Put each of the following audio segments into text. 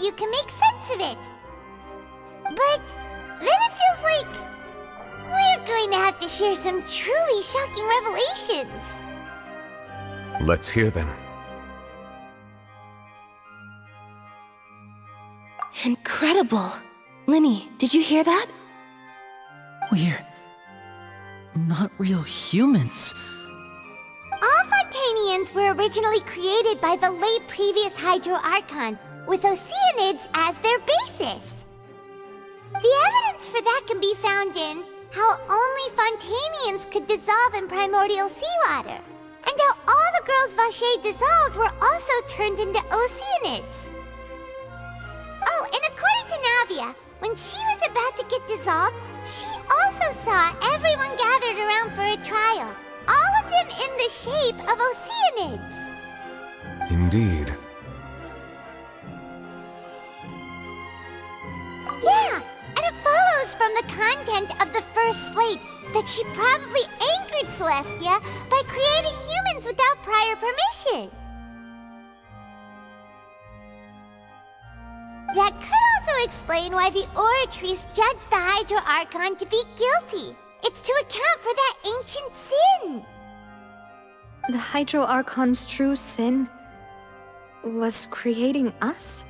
you can make sense of it. But then it feels like we're going to have to share some truly shocking revelations. Let's hear them. Incredible! Linny, did you hear that? We're not real humans. All Fontanians were originally created by the late previous Hydro Archon, with Oceanids as their basis. The evidence for that can be found in how only Fontanians could dissolve in primordial seawater, and how all the girls Vacher dissolved were also turned into Oceanids. Oh, and according to Navia, when she was about to get dissolved, she also saw everyone gathered around for a trial, all of them in the shape of Oceanids. Indeed. Yeah, and it follows from the content of the first slate that she probably angered Celestia by creating humans without prior permission. That could also explain why the Oratrice judged the Hydro Archon to be guilty. It's to account for that ancient sin. The Hydro Archon's true sin was creating us?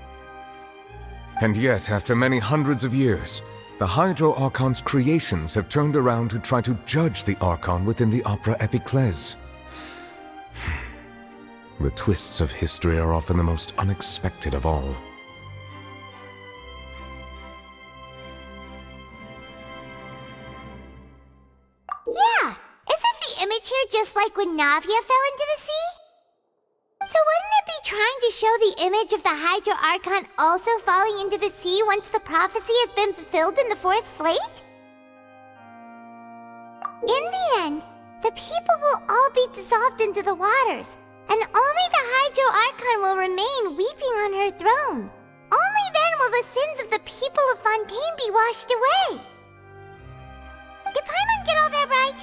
And yet, after many hundreds of years, the Hydro Archon's creations have turned around to try to judge the Archon within the Opera Epiclese. The twists of history are often the most unexpected of all. Yeah, isn't the image here just like when Navia fell into the sea? So wouldn't it be trying to show the image of the Hydro Archon also falling into the sea once the prophecy has been fulfilled in the fourth slate? In the end, the people will all be dissolved into the waters, and only the Hydro Archon will remain weeping on her throne. Only then will the sins of the people of Fontaine be washed away. Did Paimon get all that right?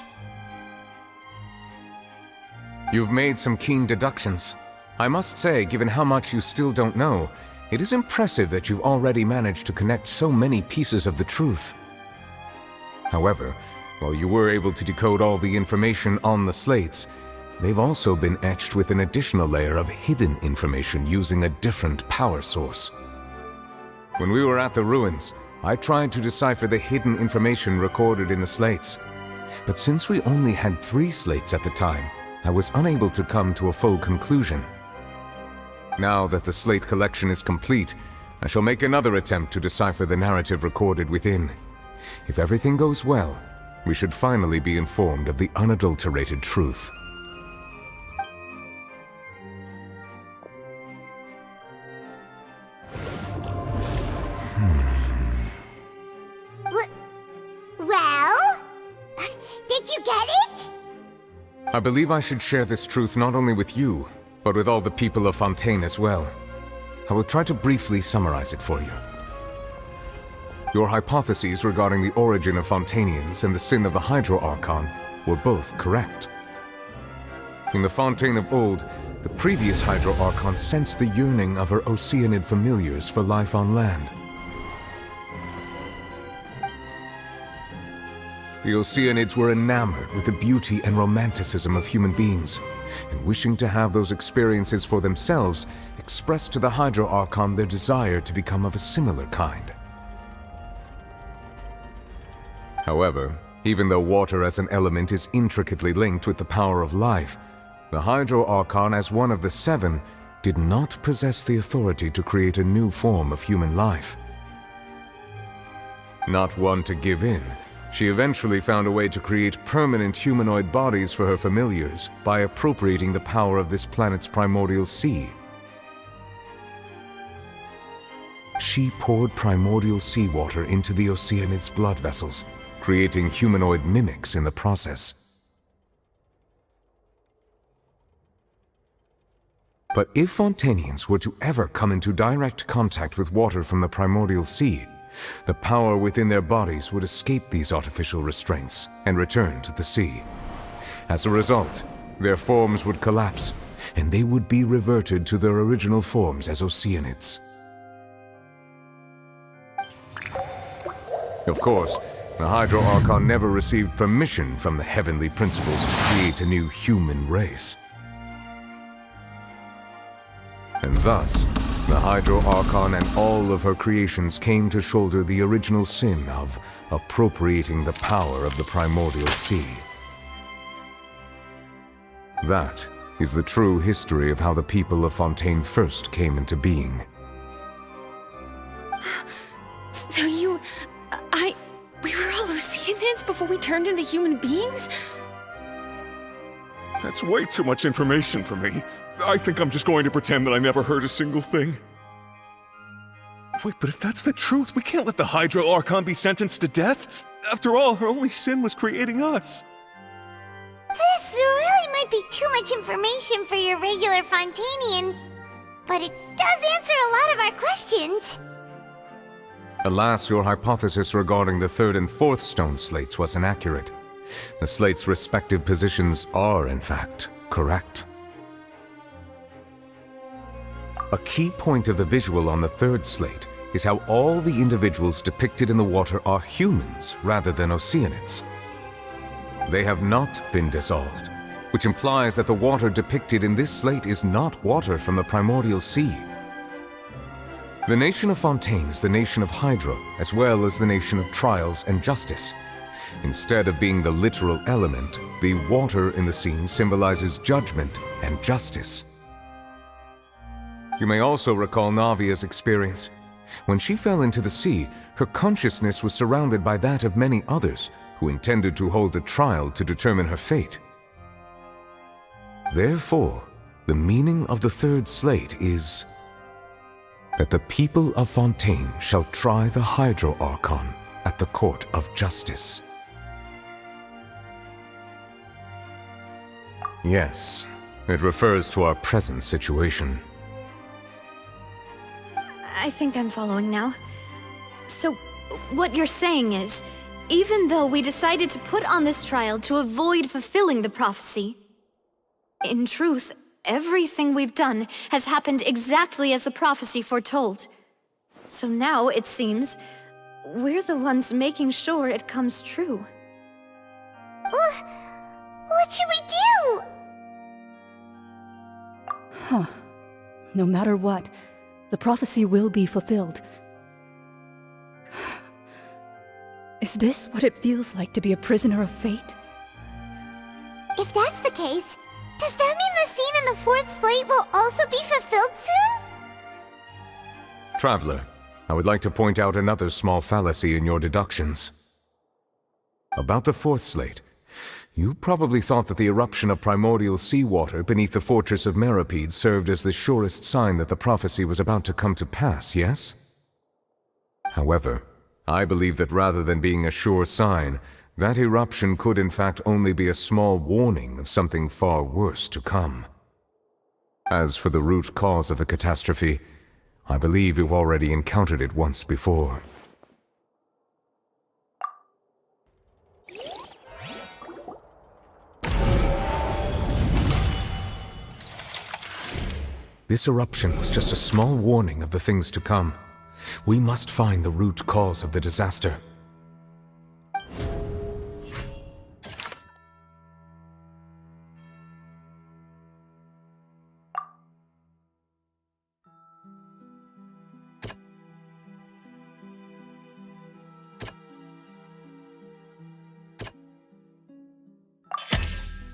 You've made some keen deductions. I must say, given how much you still don't know, it is impressive that you've already managed to connect so many pieces of the truth. However, while you were able to decode all the information on the slates, they've also been etched with an additional layer of hidden information using a different power source. When we were at the ruins, I tried to decipher the hidden information recorded in the slates. But since we only had 3 slates at the time, I was unable to come to a full conclusion. Now that the slate collection is complete, I shall make another attempt to decipher the narrative recorded within. If everything goes well, we should finally be informed of the unadulterated truth. Well? Did you get it? I believe I should share this truth not only with you, but with all the people of Fontaine as well. I will try to briefly summarize it for you. Your hypotheses regarding the origin of Fontanians and the sin of the Hydro Archon were both correct. In the Fontaine of old, the previous Hydro Archon sensed the yearning of her Oceanid familiars for life on land. The Oceanids were enamored with the beauty and romanticism of human beings, and wishing to have those experiences for themselves, expressed to the Hydro Archon their desire to become of a similar kind. However, even though water as an element is intricately linked with the power of life, the Hydro Archon, as one of the 7, did not possess the authority to create a new form of human life. Not one to give in, she eventually found a way to create permanent humanoid bodies for her familiars by appropriating the power of this planet's primordial sea. She poured primordial seawater into the Oceanids' blood vessels, creating humanoid mimics in the process. But if Fontanians were to ever come into direct contact with water from the primordial sea, the power within their bodies would escape these artificial restraints and return to the sea. As a result, their forms would collapse, and they would be reverted to their original forms as Oceanids. Of course, the Hydro Archon never received permission from the heavenly principles to create a new human race. And thus, the Hydro Archon and all of her creations came to shoulder the original sin of appropriating the power of the primordial sea. That is the true history of how the people of Fontaine first came into being. So we were all Oceanids before we turned into human beings? That's way too much information for me. I think I'm just going to pretend that I never heard a single thing. Wait, but if that's the truth, we can't let the Hydro Archon be sentenced to death. After all, her only sin was creating us. This really might be too much information for your regular Fontainian, but it does answer a lot of our questions. Alas, your hypothesis regarding the third and fourth stone slates was inaccurate. The slates' respective positions are, in fact, correct. A key point of the visual on the third slate is how all the individuals depicted in the water are humans rather than Oceanids. They have not been dissolved, which implies that the water depicted in this slate is not water from the primordial sea. The nation of Fontaine is the nation of Hydro, as well as the nation of trials and justice. Instead of being the literal element, the water in the scene symbolizes judgment and justice. You may also recall Navia's experience. When she fell into the sea, her consciousness was surrounded by that of many others who intended to hold a trial to determine her fate. Therefore, the meaning of the third slate is that the people of Fontaine shall try the Hydro Archon at the court of justice. Yes, it refers to our present situation. I think I'm following now. So, what you're saying is, even though we decided to put on this trial to avoid fulfilling the prophecy, in truth, everything we've done has happened exactly as the prophecy foretold. So now, it seems, we're the ones making sure it comes true. What should we do? No matter what, the prophecy will be fulfilled. Is this what it feels like to be a prisoner of fate? If that's the case, does that mean the scene in the fourth slate will also be fulfilled soon? Traveler, I would like to point out another small fallacy in your deductions. About the fourth slate, you probably thought that the eruption of primordial seawater beneath the fortress of Meripede served as the surest sign that the prophecy was about to come to pass, yes? However, I believe that rather than being a sure sign, that eruption could in fact only be a small warning of something far worse to come. As for the root cause of the catastrophe, I believe you've already encountered it once before. This eruption was just a small warning of the things to come. We must find the root cause of the disaster.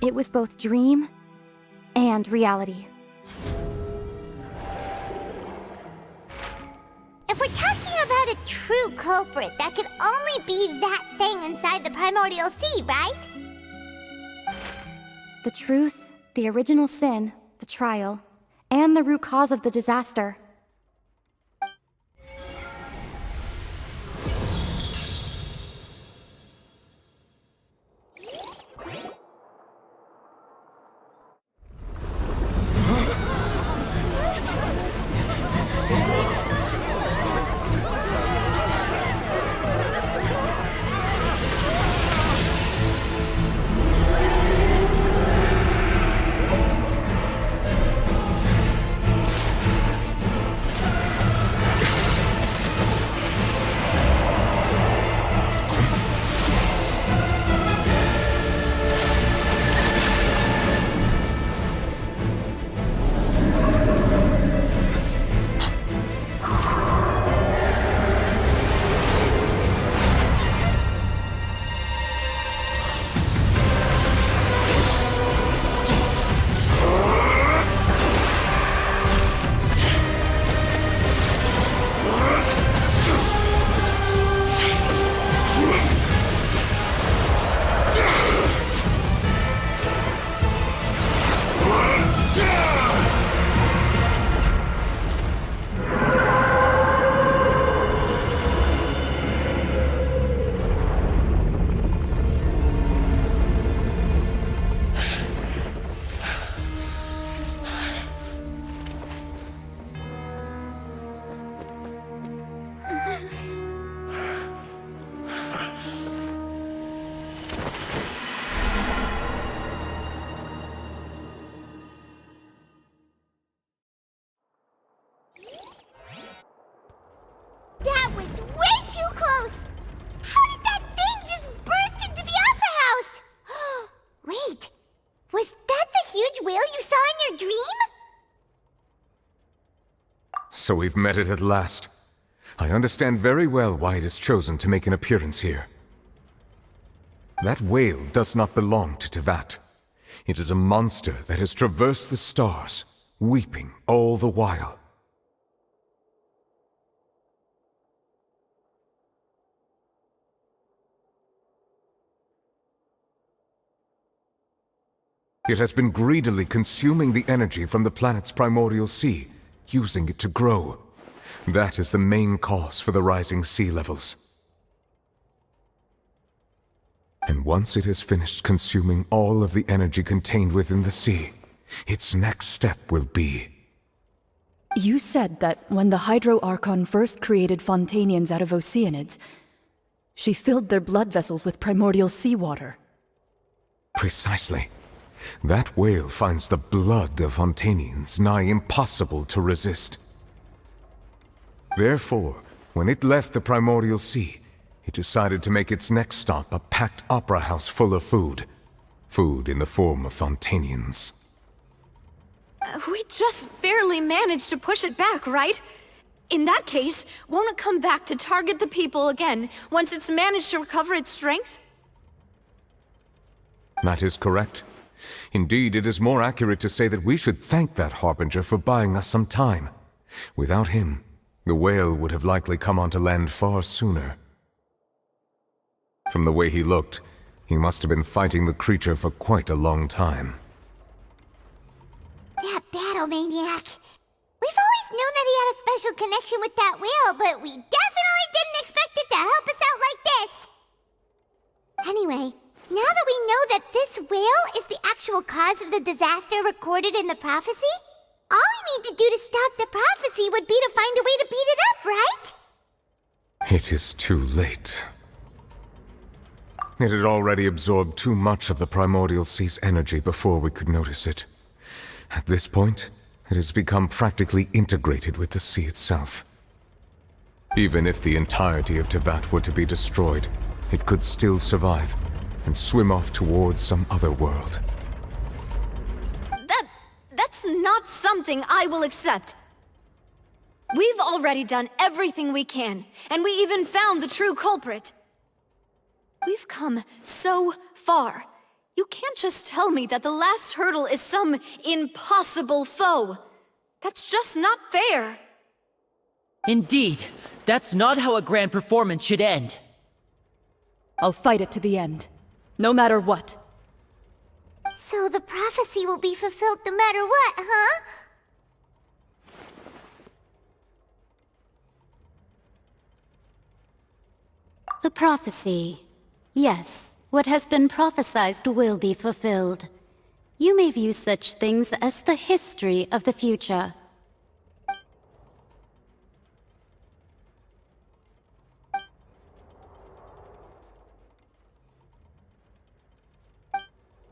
It was both dream and reality. If we're talking about a true culprit, that could only be that thing inside the primordial sea, right? The truth, the original sin, the trial, and the root cause of the disaster. So we've met it at last. I understand very well why it has chosen to make an appearance here. That whale does not belong to Teyvat. It is a monster that has traversed the stars, weeping all the while. It has been greedily consuming the energy from the planet's primordial sea, using it to grow. That is the main cause for the rising sea levels. And once it has finished consuming all of the energy contained within the sea, its next step will be... You said that when the Hydro Archon first created Fontanians out of Oceanids, she filled their blood vessels with primordial seawater. Precisely. That whale finds the blood of Fontanians nigh impossible to resist. Therefore, when it left the primordial sea, it decided to make its next stop a packed opera house full of food. Food in the form of Fontanians. We just barely managed to push it back, right? In that case, won't it come back to target the people again once it's managed to recover its strength? That is correct. Indeed, it is more accurate to say that we should thank that Harbinger for buying us some time. Without him, the whale would have likely come onto land far sooner. From the way he looked, he must have been fighting the creature for quite a long time. That battle maniac. We've always known that he had a special connection with that whale, but we definitely didn't expect it to help us out like this. Anyway, now that we know that this whale is the actual cause of the disaster recorded in the prophecy, all we need to do to stop the prophecy would be to find a way to beat it up, right? It is too late. It had already absorbed too much of the primordial sea's energy before we could notice it. At this point, it has become practically integrated with the sea itself. Even if the entirety of Teyvat were to be destroyed, it could still survive and swim off towards some other world. That's not something I will accept. We've already done everything we can, and we even found the true culprit. We've come so far. You can't just tell me that the last hurdle is some impossible foe. That's just not fair. Indeed, that's not how a grand performance should end. I'll fight it to the end, no matter what. So the prophecy will be fulfilled no matter what, huh? The prophecy. Yes, what has been prophesied will be fulfilled. You may view such things as the history of the future.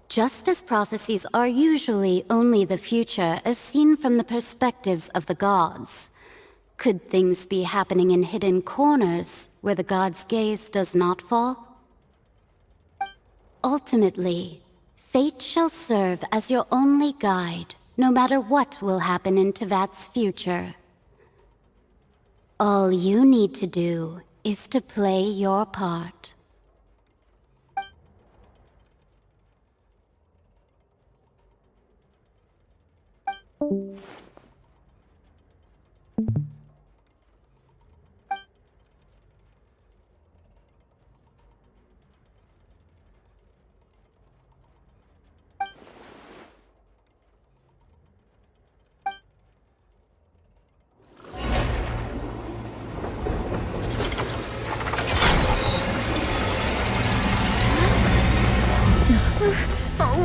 Just as prophecies are usually only the future as seen from the perspectives of the gods, could things be happening in hidden corners where the gods' gaze does not fall? Ultimately, fate shall serve as your only guide, no matter what will happen in Teyvat's future. All you need to do is to play your part.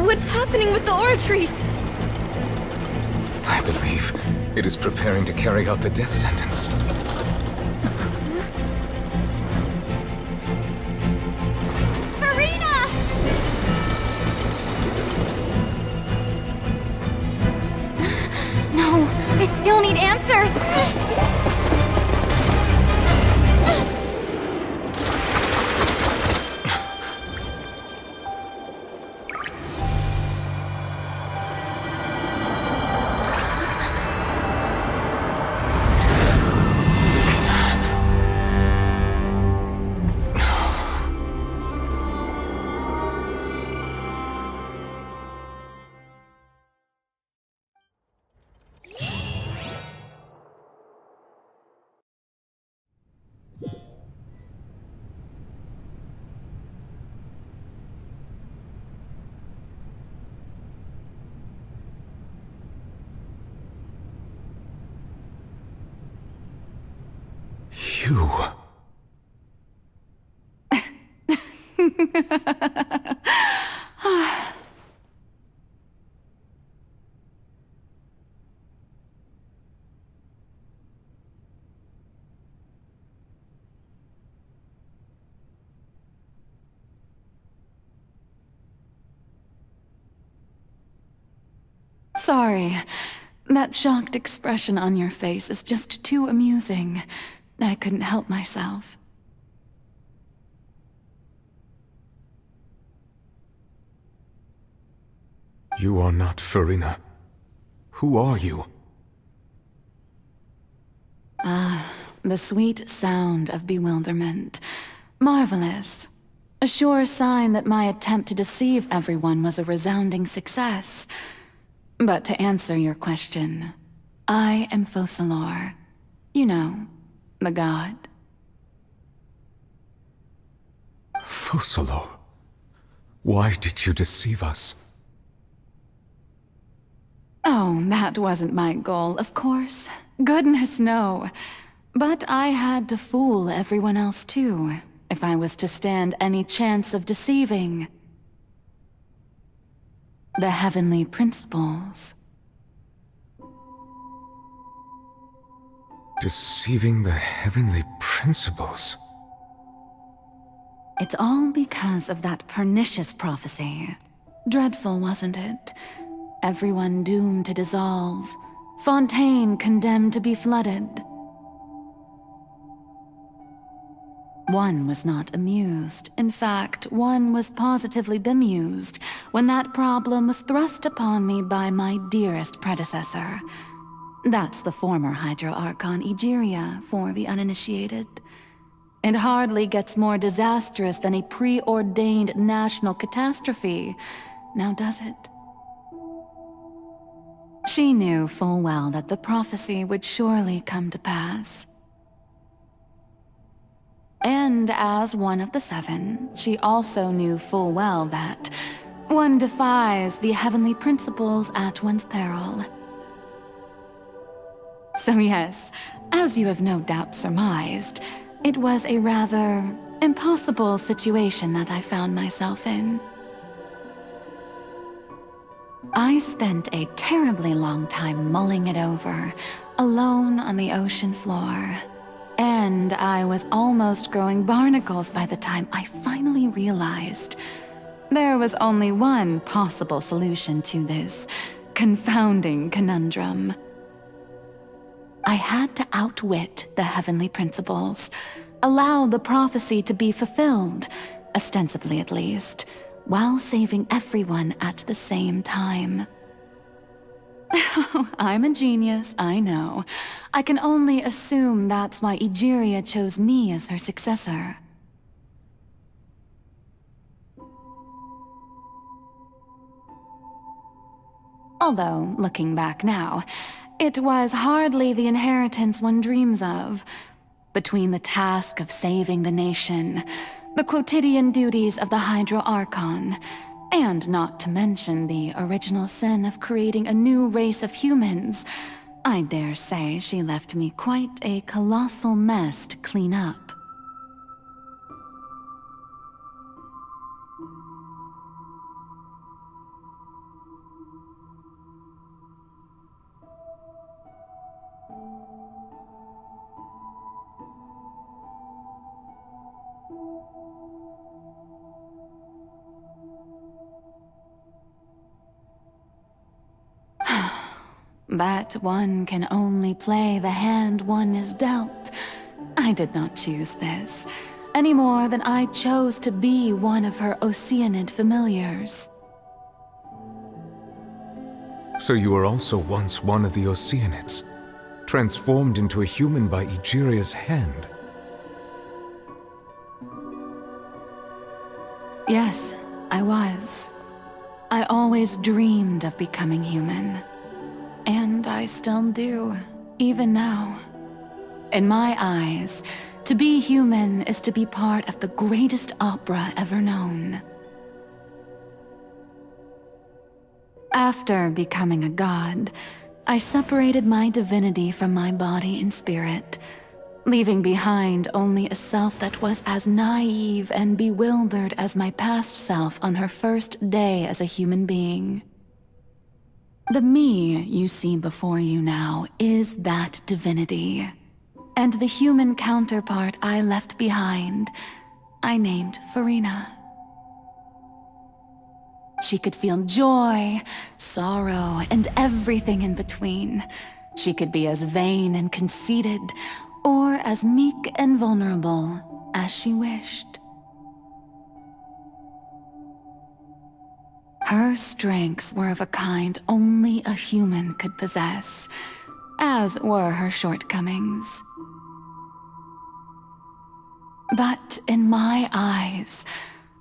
What's happening with the oratories? I believe it is preparing to carry out the death sentence. Marina! No, I still need answers. You... Sorry. That shocked expression on your face is just too amusing. I couldn't help myself. You are not Farina. Who are you? The sweet sound of bewilderment. Marvelous. A sure sign that my attempt to deceive everyone was a resounding success. But to answer your question, I am Focalor. You know, the god. Focalor. Why did you deceive us? Oh, that wasn't my goal, of course. Goodness, no. But I had to fool everyone else too, if I was to stand any chance of deceiving the heavenly principles. Deceiving the heavenly principles? It's all because of that pernicious prophecy. Dreadful, wasn't it? Everyone doomed to dissolve. Fontaine condemned to be flooded. One was not amused. In fact, one was positively bemused when that problem was thrust upon me by my dearest predecessor. That's the former Hydro Archon Egeria, for the uninitiated. It hardly gets more disastrous than a preordained national catastrophe, now does it? She knew full well that the prophecy would surely come to pass. And as one of the seven, she also knew full well that one defies the heavenly principles at one's peril. So yes, as you have no doubt surmised, it was a rather impossible situation that I found myself in. I spent a terribly long time mulling it over, alone on the ocean floor. And I was almost growing barnacles by the time I finally realized there was only one possible solution to this confounding conundrum. I had to outwit the heavenly principles, allow the prophecy to be fulfilled, ostensibly at least, while saving everyone at the same time. I'm a genius, I know. I can only assume that's why Egeria chose me as her successor. Although, looking back now, it was hardly the inheritance one dreams of. Between the task of saving the nation, the quotidian duties of the Hydro Archon, and not to mention the original sin of creating a new race of humans, I dare say she left me quite a colossal mess to clean up. But one can only play the hand one is dealt. I did not choose this, any more than I chose to be one of her Oceanid familiars. So you were also once one of the Oceanids, transformed into a human by Egeria's hand. Yes, I was. I always dreamed of becoming human. And I still do, even now. In my eyes, to be human is to be part of the greatest opera ever known. After becoming a god, I separated my divinity from my body and spirit, leaving behind only a self that was as naive and bewildered as my past self on her first day as a human being. The me you see before you now is that divinity, and the human counterpart I left behind, I named Farina. She could feel joy, sorrow, and everything in between. She could be as vain and conceited, or as meek and vulnerable as she wished. Her strengths were of a kind only a human could possess, as were her shortcomings. But in my eyes,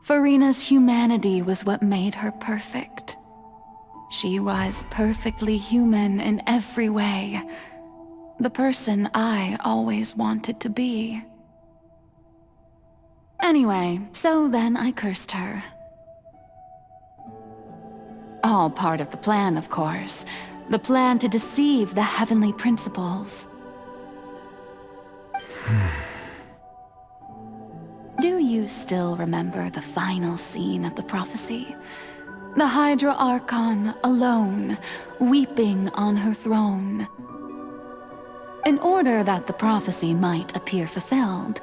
Farina's humanity was what made her perfect. She was perfectly human in every way, the person I always wanted to be. Anyway, so then I cursed her. All part of the plan, of course. The plan to deceive the heavenly principles. Do you still remember the final scene of the prophecy? The Hydra Archon alone, weeping on her throne. In order that the prophecy might appear fulfilled,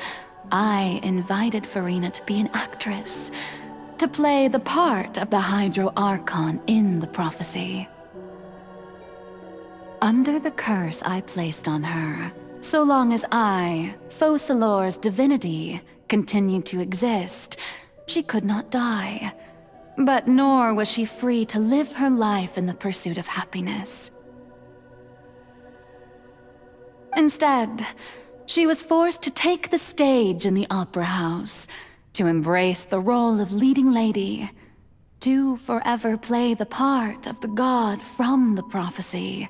I invited Farina to be an actress, to play the part of the Hydra Archon in the prophecy. Under the curse I placed on her, so long as I, Focalor's divinity, continued to exist, she could not die. But nor was she free to live her life in the pursuit of happiness. Instead, she was forced to take the stage in the opera house, to embrace the role of leading lady, to forever play the part of the god from the prophecy,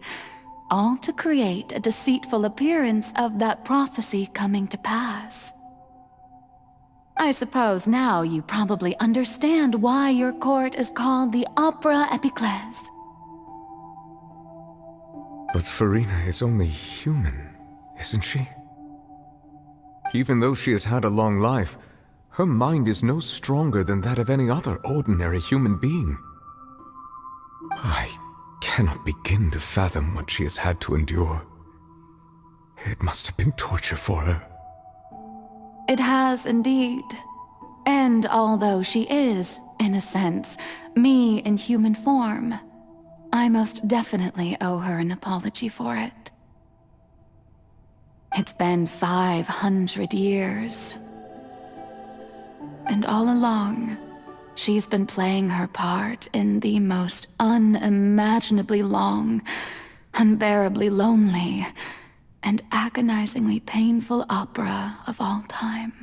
all to create a deceitful appearance of that prophecy coming to pass. I suppose now you probably understand why your court is called the Opera Epiclese. But Farina is only human, isn't she? Even though she has had a long life, her mind is no stronger than that of any other ordinary human being. I cannot begin to fathom what she has had to endure. It must have been torture for her. It has indeed. And although she is, in a sense, me in human form, I most definitely owe her an apology for it. It's been 500 years. And all along, she's been playing her part in the most unimaginably long, unbearably lonely, and agonizingly painful opera of all time.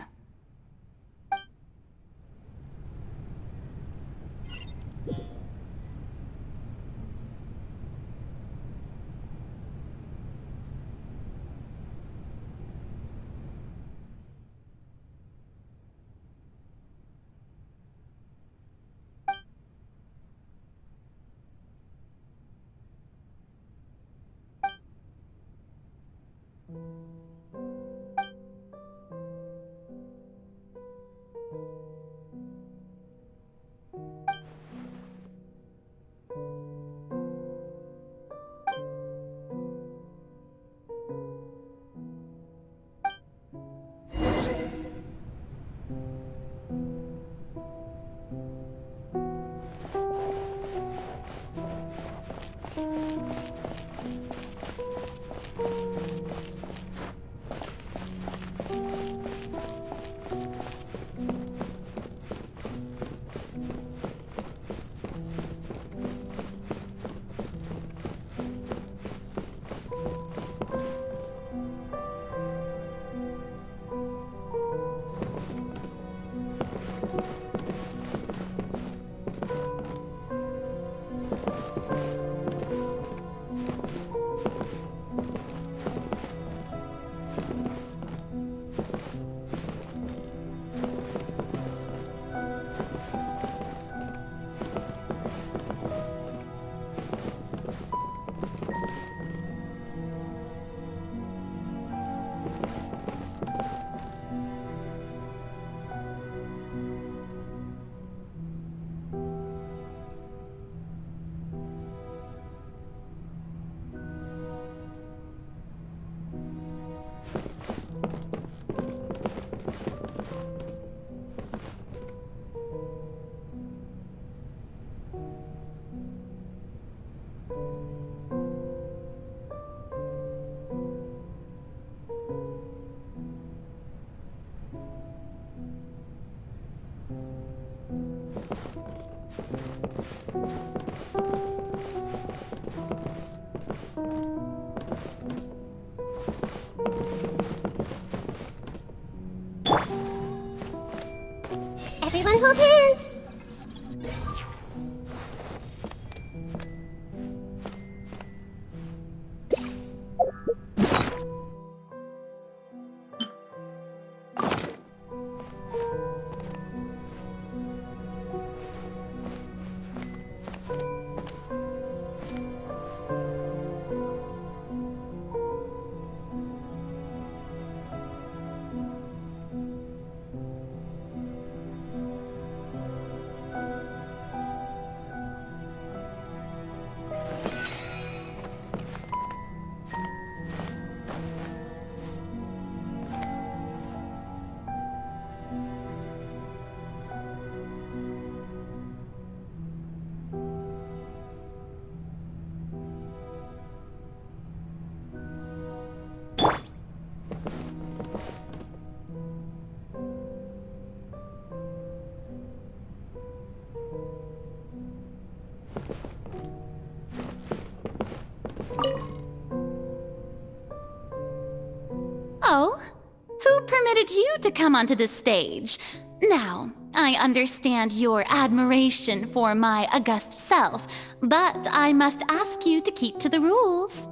permitted you to come onto the stage. Now, I understand your admiration for my august self, but I must ask you to keep to the rules.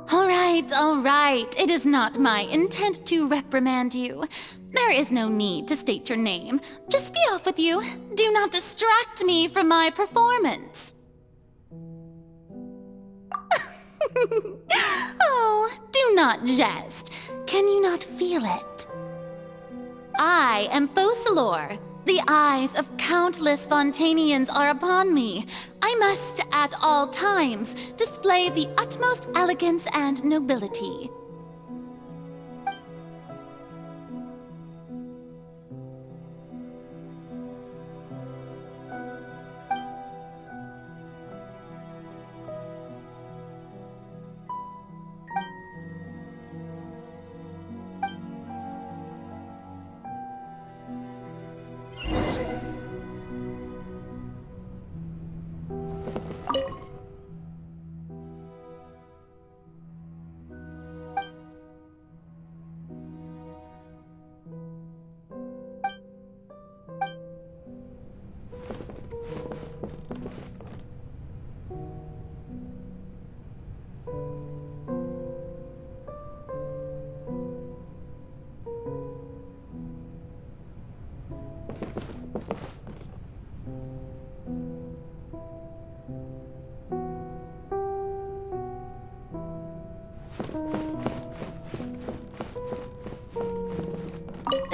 All right. It is not my intent to reprimand you. There is no need to state your name. Just be off with you. Do not distract me from my performance. Oh, do not jest. Can you not feel it? I am Focalor. The eyes of countless Fontanians are upon me. I must, at all times, display the utmost elegance and nobility.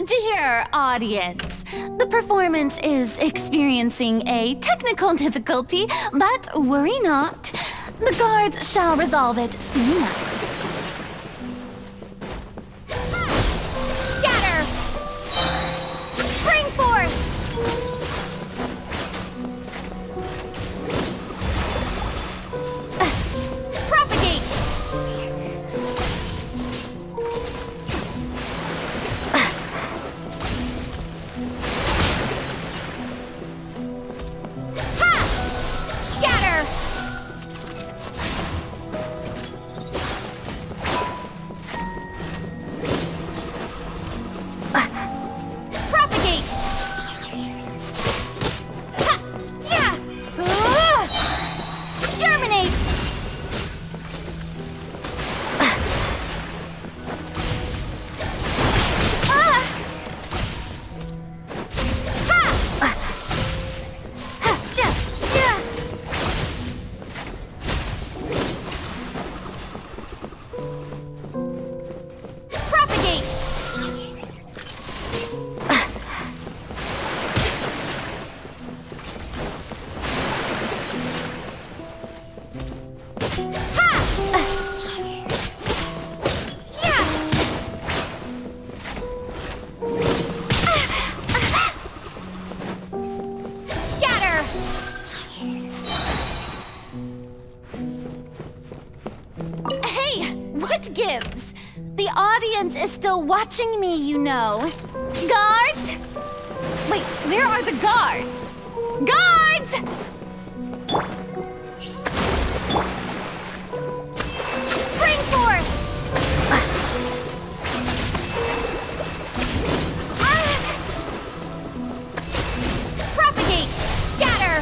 Dear audience, the performance is experiencing a technical difficulty, but worry not. The guards shall resolve it soon enough. Scatter! Spring forth! Propagate! Scatter! Propagate! Ha! Yeah! Germinate! Propagate! Scatter! Hey, what gives? The audience is still watching me, you know. Guards? Wait, where are the guards? Guards! Spring forth! Propagate! Scatter!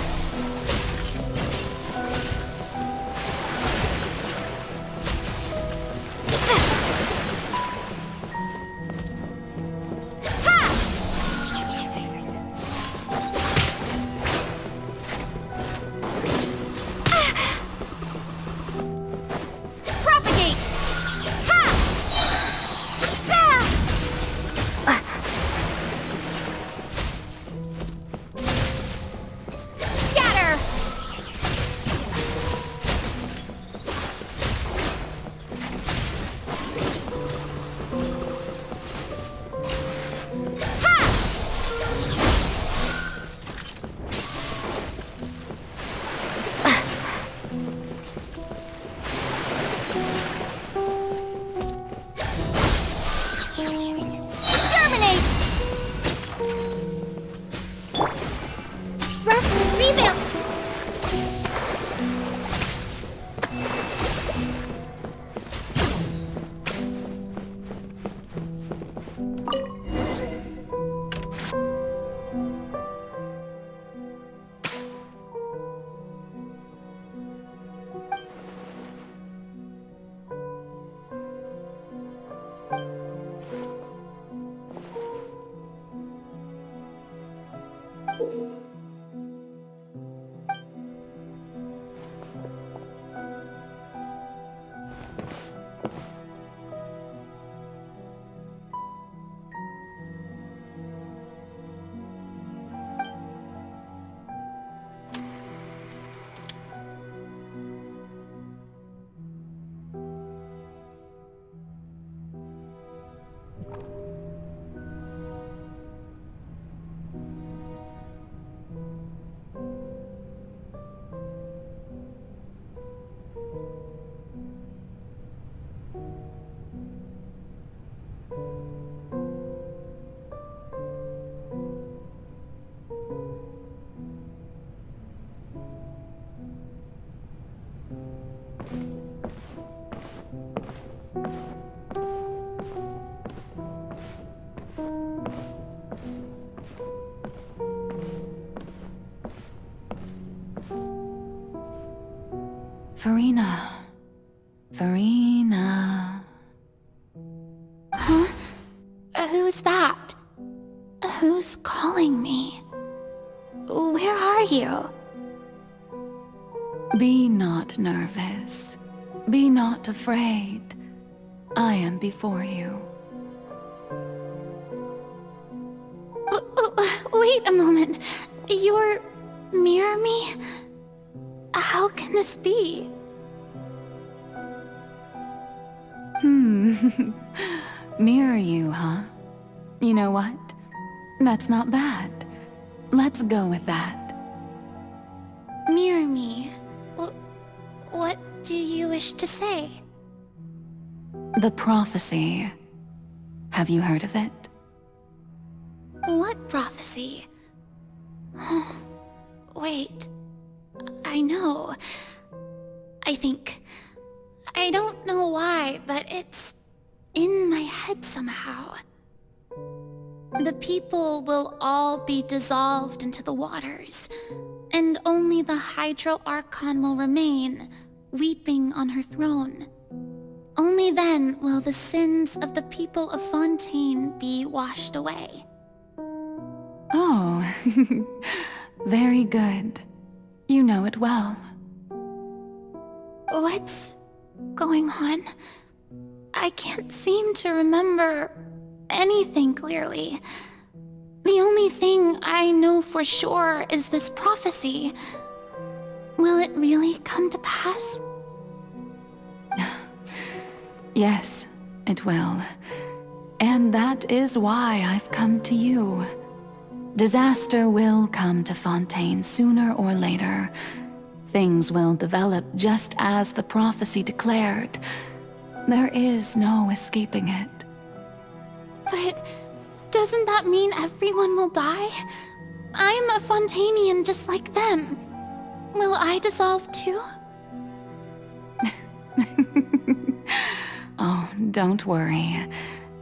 Farina. Farina. Huh? Who's that? Who's calling me? Where are you? Be not nervous. Be not afraid. I am before you. Wait a moment. You're near me? How can this be? Mirror you, huh? You know what? That's not bad. Let's go with that. Mirror me? What do you wish to say? The prophecy. Have you heard of it? What prophecy? Wait. I know. I think. I don't know why, but it's in my head somehow. The people will all be dissolved into the waters, and only the Hydro Archon will remain, weeping on her throne. Only then will the sins of the people of Fontaine be washed away. Oh, very good. You know it well. What's going on? I can't seem to remember anything clearly. The only thing I know for sure is this prophecy. Will it really come to pass? Yes, it will. And that is why I've come to you. Disaster will come to Fontaine sooner or later. Things will develop just as the prophecy declared. There is no escaping it. But doesn't that mean everyone will die? I'm a Fontainian just like them. Will I dissolve too? Oh, don't worry.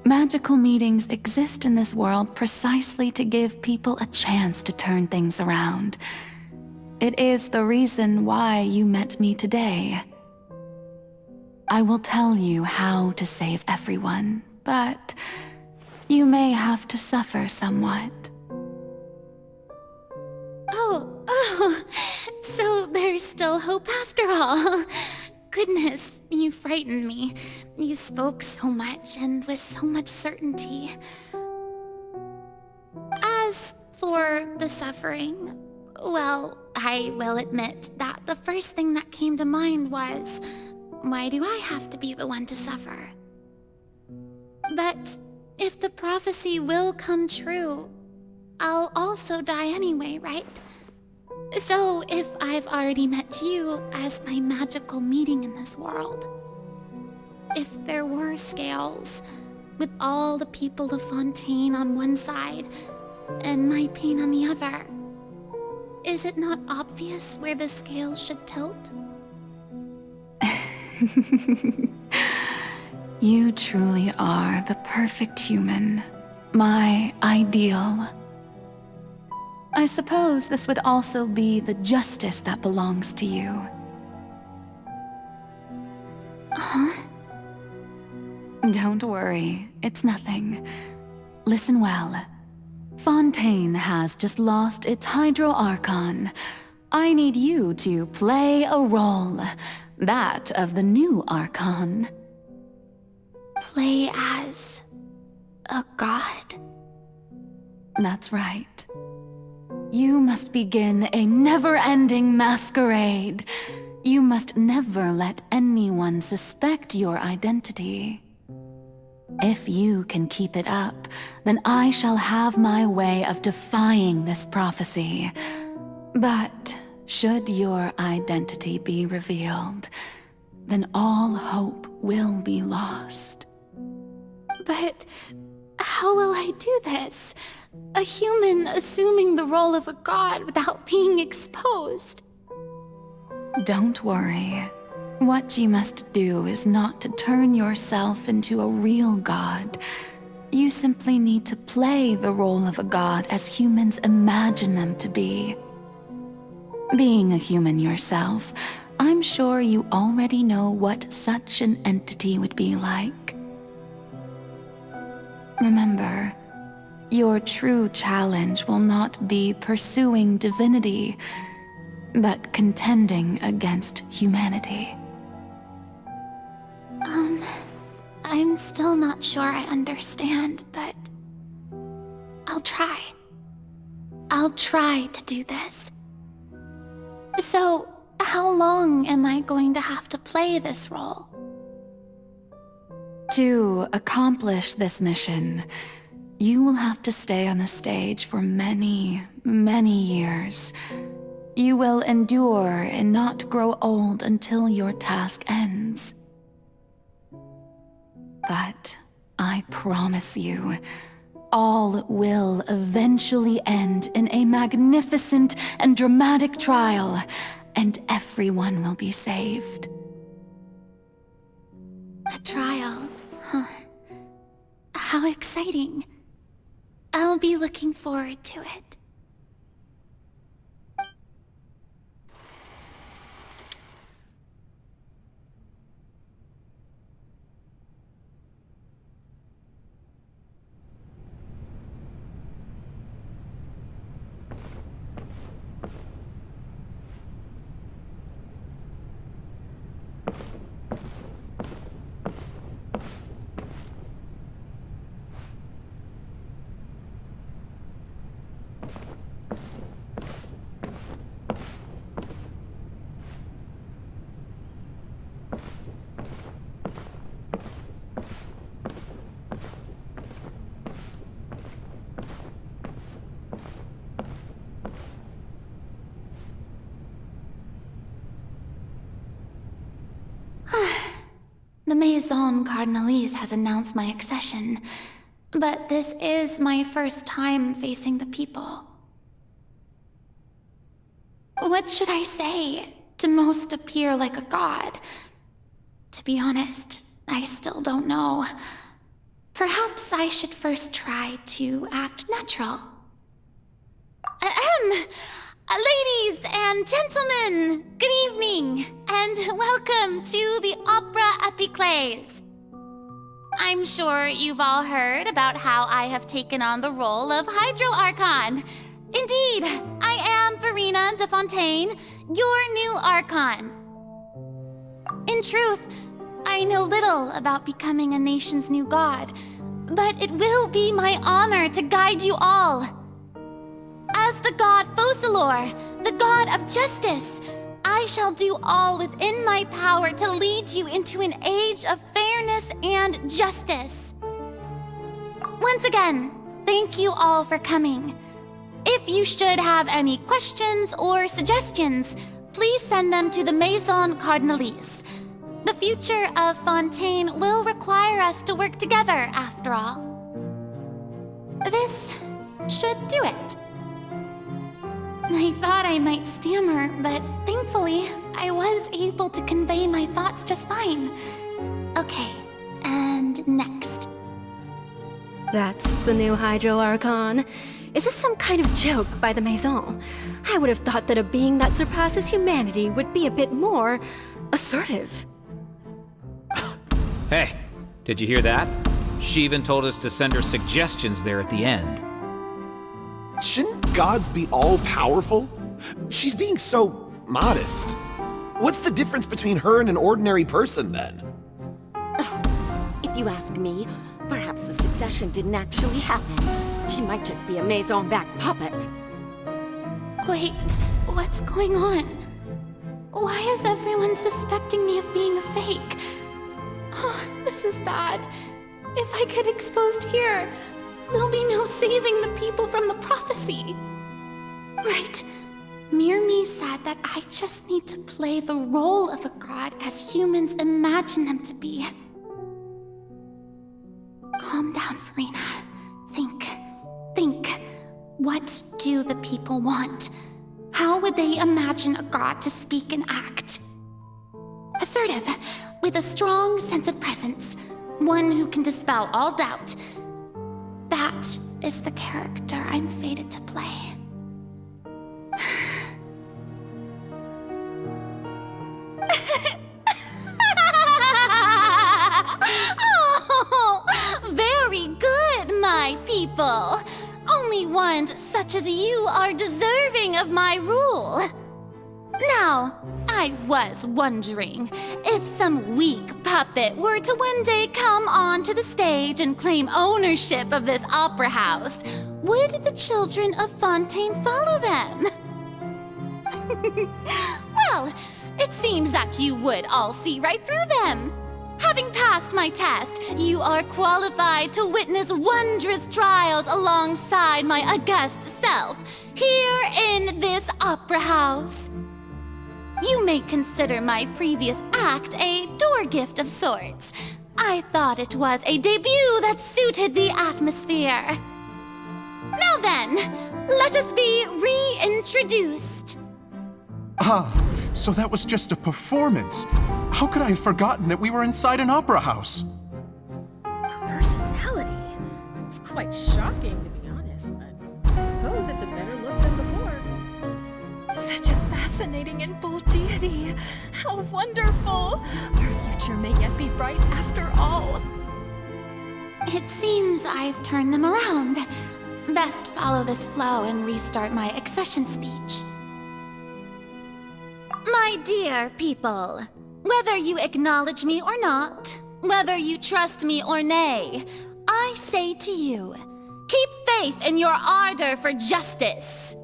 Magical meetings exist in this world precisely to give people a chance to turn things around. It is the reason why you met me today. I will tell you how to save everyone, but you may have to suffer somewhat. Oh, so there's still hope after all. Goodness, you frightened me. You spoke so much and with so much certainty. As for the suffering, well, I will admit that the first thing that came to mind was, why do I have to be the one to suffer? But if the prophecy will come true, I'll also die anyway, right? So if I've already met you as my magical meeting in this world, if there were scales, with all the people of Fontaine on one side and my pain on the other, is it not obvious where the scales should tilt? You truly are the perfect human, my ideal. I suppose this would also be the justice that belongs to you. Huh? Don't worry, it's nothing. Listen well. Fontaine has just lost its Hydro Archon. I need you to play a role, that of the new Archon. Play as a god? That's right. You must begin a never-ending masquerade. You must never let anyone suspect your identity. If you can keep it up, then I shall have my way of defying this prophecy. But should your identity be revealed, then all hope will be lost. But how will I do this? A human assuming the role of a god without being exposed. Don't worry. What you must do is not to turn yourself into a real god. You simply need to play the role of a god as humans imagine them to be. Being a human yourself, I'm sure you already know what such an entity would be like. Remember, your true challenge will not be pursuing divinity, but contending against humanity. I'm still not sure I understand, but I'll try. I'll try to do this. So, how long am I going to have to play this role? To accomplish this mission, you will have to stay on the stage for many, many years. You will endure and not grow old until your task ends. But I promise you, all will eventually end in a magnificent and dramatic trial, and everyone will be saved. A trial, huh? How exciting. I'll be looking forward to it. The Maison Cardinalise has announced my accession, but this is my first time facing the people. What should I say to most appear like a god? To be honest, I still don't know. Perhaps I should first try to act natural. Ladies and gentlemen, good evening, and welcome to the Opera Epiclese. I'm sure you've all heard about how I have taken on the role of Hydro Archon. Indeed, I am Verena de Fontaine, your new Archon. In truth, I know little about becoming a nation's new god, but it will be my honor to guide you all. As the god Focalor, the god of justice, I shall do all within my power to lead you into an age of fairness and justice. Once again, thank you all for coming. If you should have any questions or suggestions, please send them to the Maison Cardinalise. The future of Fontaine will require us to work together, after all. This should do it. I thought I might stammer, but thankfully, I was able to convey my thoughts just fine. Okay, and next. That's the new Hydro Archon. Is this some kind of joke by the Maison? I would have thought that a being that surpasses humanity would be a bit more assertive. Hey, did you hear that? She even told us to send her suggestions there at the end. Shouldn't gods be all-powerful? She's being so modest. What's the difference between her and an ordinary person, then? If you ask me, perhaps the succession didn't actually happen. She might just be a Maison-back puppet. Wait, what's going on? Why is everyone suspecting me of being a fake? Oh, this is bad. If I get exposed here, there'll be no saving the people from the prophecy. Right. Mirmi said that I just need to play the role of a god as humans imagine them to be. Calm down, Verena. Think. What do the people want? How would they imagine a god to speak and act? Assertive, with a strong sense of presence. One who can dispel all doubt. That is the character I'm fated to play. Oh, very good, my people. Only ones such as you are deserving of my rule. Now, I was wondering if some weak puppet were to one day come onto the stage and claim ownership of this opera house, would the children of Fontaine follow them? Well, it seems that you would all see right through them. Having passed my test, you are qualified to witness wondrous trials alongside my august self, here in this opera house. You may consider my previous act a door gift of sorts. I thought it was a debut that suited the atmosphere. Now then, let us be reintroduced. Ah, so that was just a performance. How could I have forgotten that we were inside an opera house? A personality? It's quite shocking, to be honest, but I suppose it's a better look than before. Such a fascinating and bold deity. How wonderful! Our future may yet be bright after all. It seems I've turned them around. Best follow this flow and restart my accession speech. My dear people, whether you acknowledge me or not, whether you trust me or nay, I say to you, keep faith in your ardor for justice.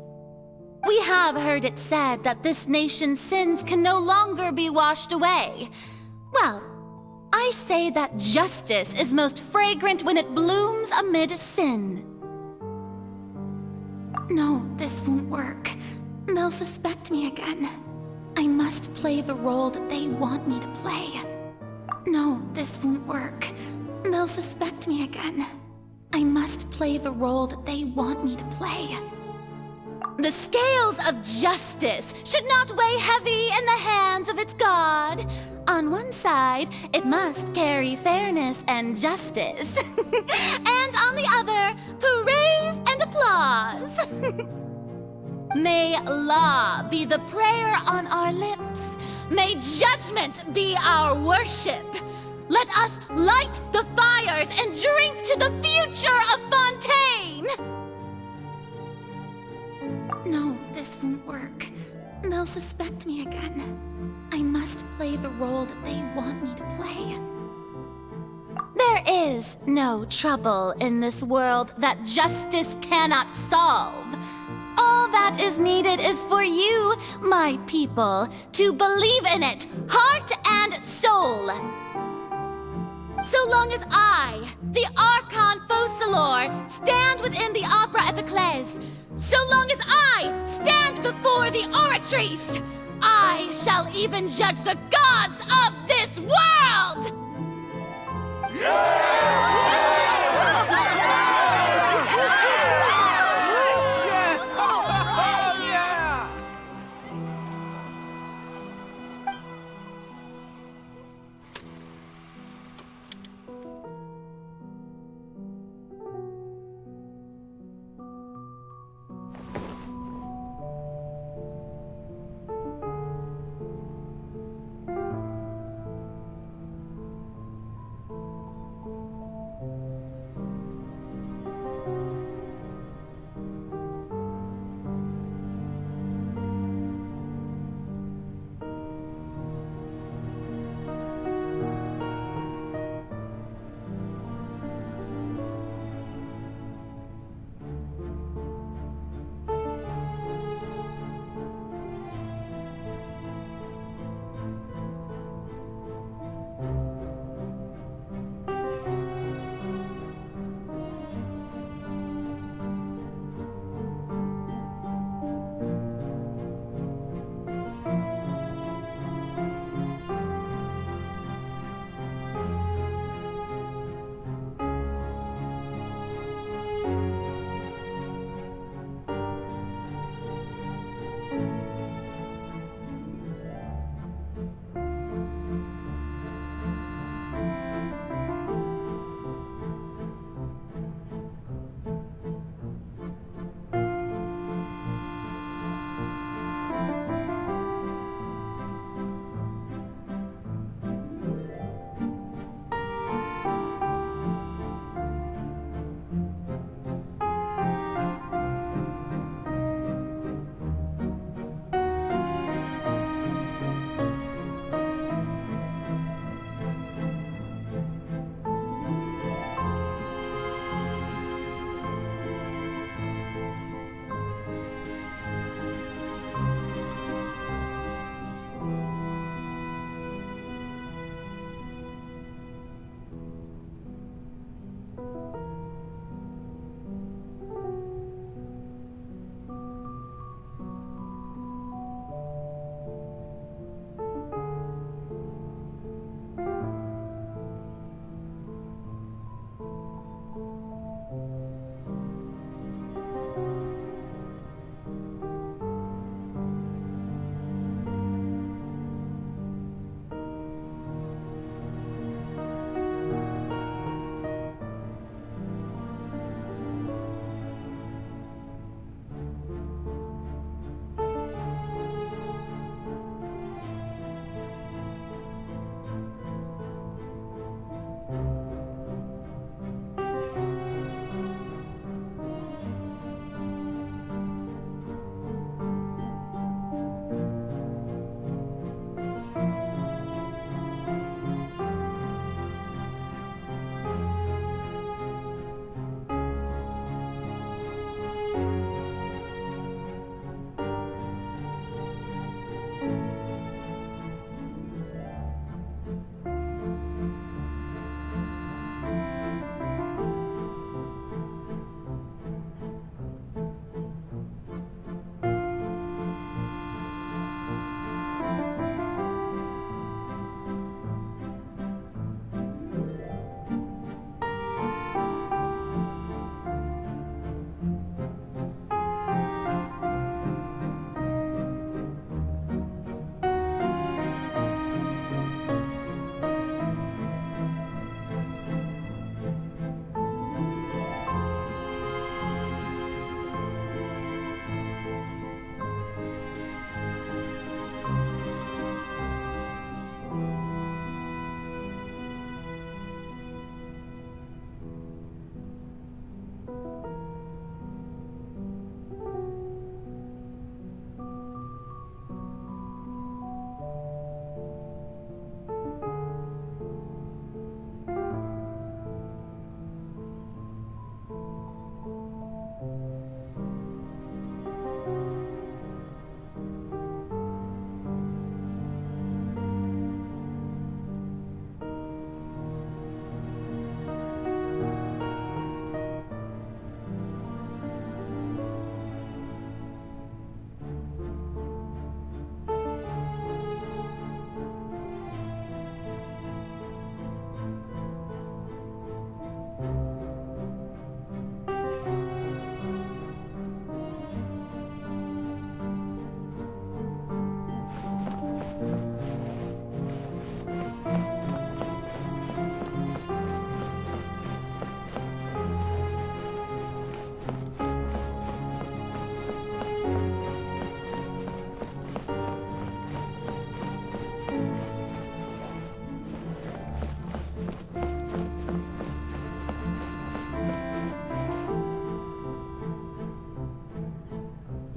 We have heard it said that this nation's sins can no longer be washed away. Well, I say that justice is most fragrant when it blooms amid sin. No, this won't work. They'll suspect me again. I must play the role that they want me to play. No, this won't work. They'll suspect me again. I must play the role that they want me to play. The scales of justice should not weigh heavy in the hands of its god. On one side, it must carry fairness and justice. And on the other, praise and applause. May law be the prayer on our lips. May judgment be our worship. Let us light the fires and drink to the future of Fontaine! No, this won't work. They'll suspect me again. I must play the role that they want me to play. There is no trouble in this world that justice cannot solve. All that is needed is for you, my people, to believe in it, heart and soul. So long as I, the Archon Focalor, stand within the Opera Epiclese, so long as I stand before the Oratrice, I shall even judge the gods of this world!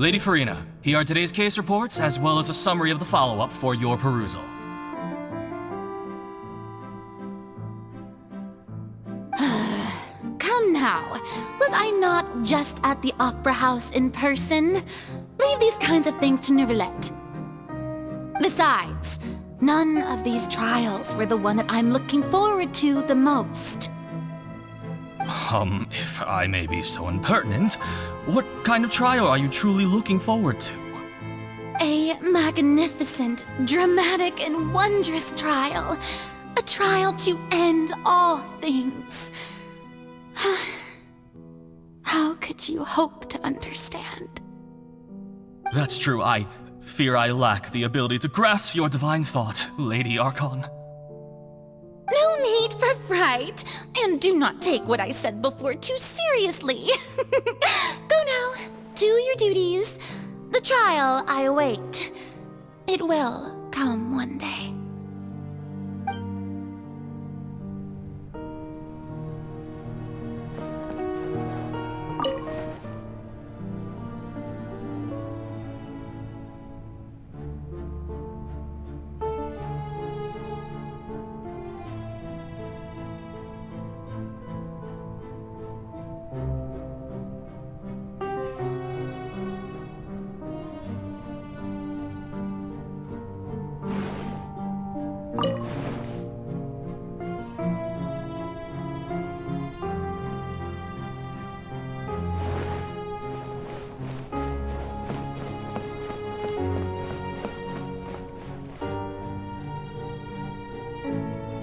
Lady Farina, here are today's case reports, as well as a summary of the follow-up for your perusal. Come now. Was I not just at the Opera House in person? Leave these kinds of things to Neuvillette. Besides, none of these trials were the one that I'm looking forward to the most. If I may be so impertinent, what kind of trial are you truly looking forward to? A magnificent, dramatic, and wondrous trial. A trial to end all things. How could you hope to understand? That's true. I fear I lack the ability to grasp your divine thought, Lady Archon. No need for fright, and do not take what I said before too seriously. Go now, do your duties. The trial I await. It will come one day.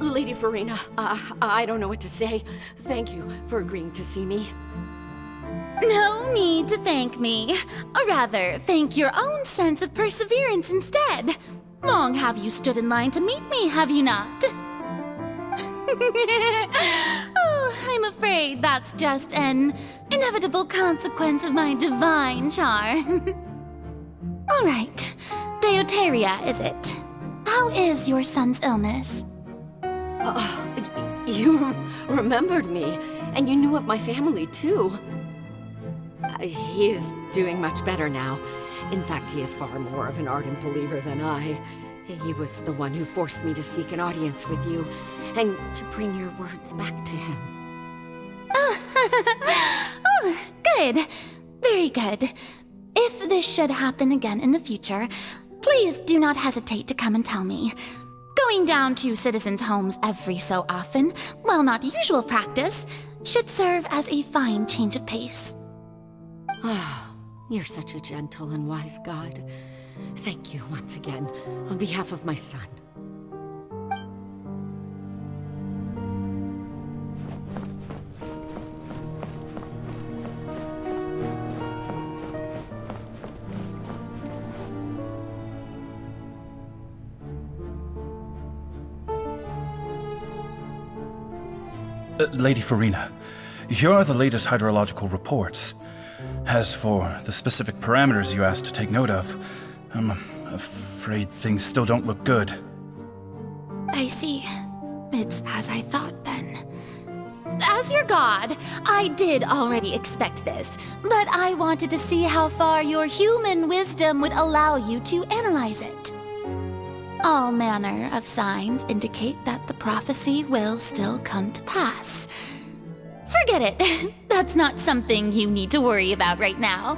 Lady Farina, I don't know what to say. Thank you for agreeing to see me. No need to thank me. Or rather, thank your own sense of perseverance instead. Long have you stood in line to meet me, have you not? Oh, I'm afraid that's just an inevitable consequence of my divine charm. All right, Deoteria, is it? How is your son's illness? You remembered me, and you knew of my family, too. He is doing much better now. In fact, he is far more of an ardent believer than I. He was the one who forced me to seek an audience with you, and to bring your words back to him. Oh, good. Very good. If this should happen again in the future, please do not hesitate to come and tell me. Going down to citizens' homes every so often, while not usual practice, should serve as a fine change of pace. Ah, you're such a gentle and wise god. Thank you once again, on behalf of my son. Lady Farina, here are the latest hydrological reports. As for the specific parameters you asked to take note of, I'm afraid things still don't look good. I see. It's as I thought then. As your god, I did already expect this, but I wanted to see how far your human wisdom would allow you to analyze it. All manner of signs indicate that the prophecy will still come to pass. Forget it. That's not something you need to worry about right now.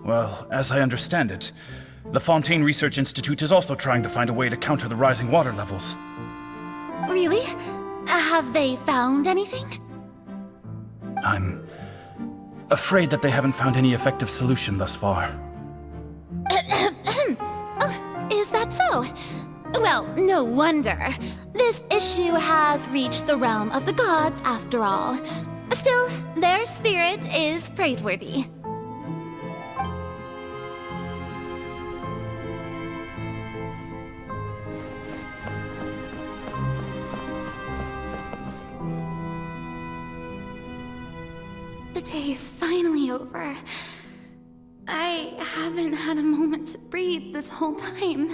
Well, as I understand it, the Fontaine Research Institute is also trying to find a way to counter the rising water levels. Really? Have they found anything? I'm afraid that they haven't found any effective solution thus far. Is that so? Well, no wonder. This issue has reached the realm of the gods, after all. Still, their spirit is praiseworthy. The day is finally over. I haven't had a moment to breathe this whole time.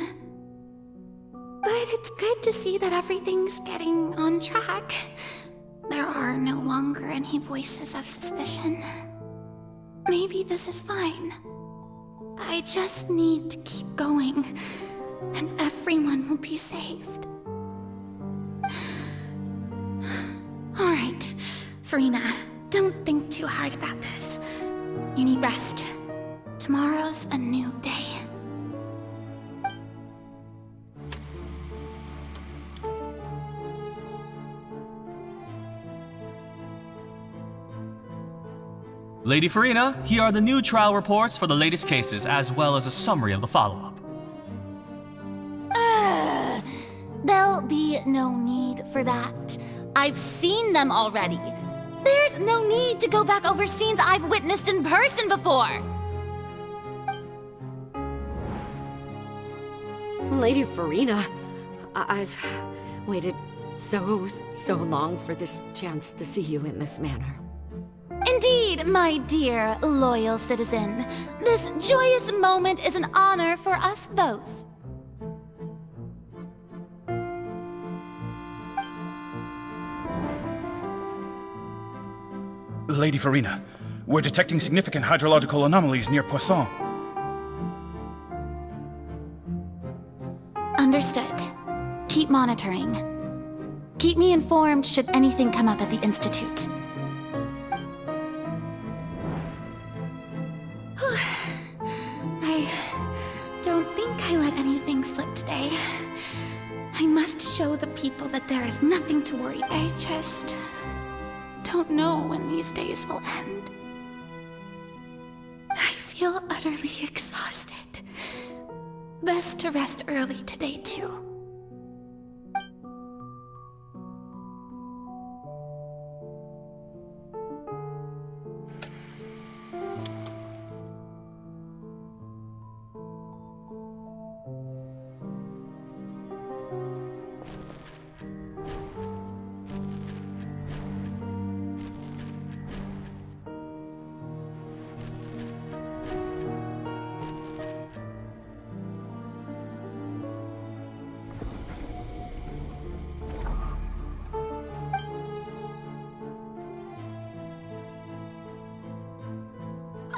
But it's good to see that everything's getting on track. There are no longer any voices of suspicion. maybe this is fine. I just need to keep going, and everyone will be saved. Alright, Farina, don't think too hard about this. You need rest. Tomorrow's a new day. Lady Farina, here are the new trial reports for the latest cases, as well as a summary of the follow-up. There'll be no need for that. I've seen them already. There's no need to go back over scenes I've witnessed in person before. Lady Farina, I've waited so long for this chance to see you in this manner. Indeed, my dear, loyal citizen. This joyous moment is an honor for us both. Lady Farina, we're detecting significant hydrological anomalies near Poisson. Understood. Keep monitoring. Keep me informed should anything come up at the Institute. I don't think I let anything slip today. I must show the people that there is nothing to worry about. I just don't know when these days will end. I feel utterly exhausted. Best to rest early today, too.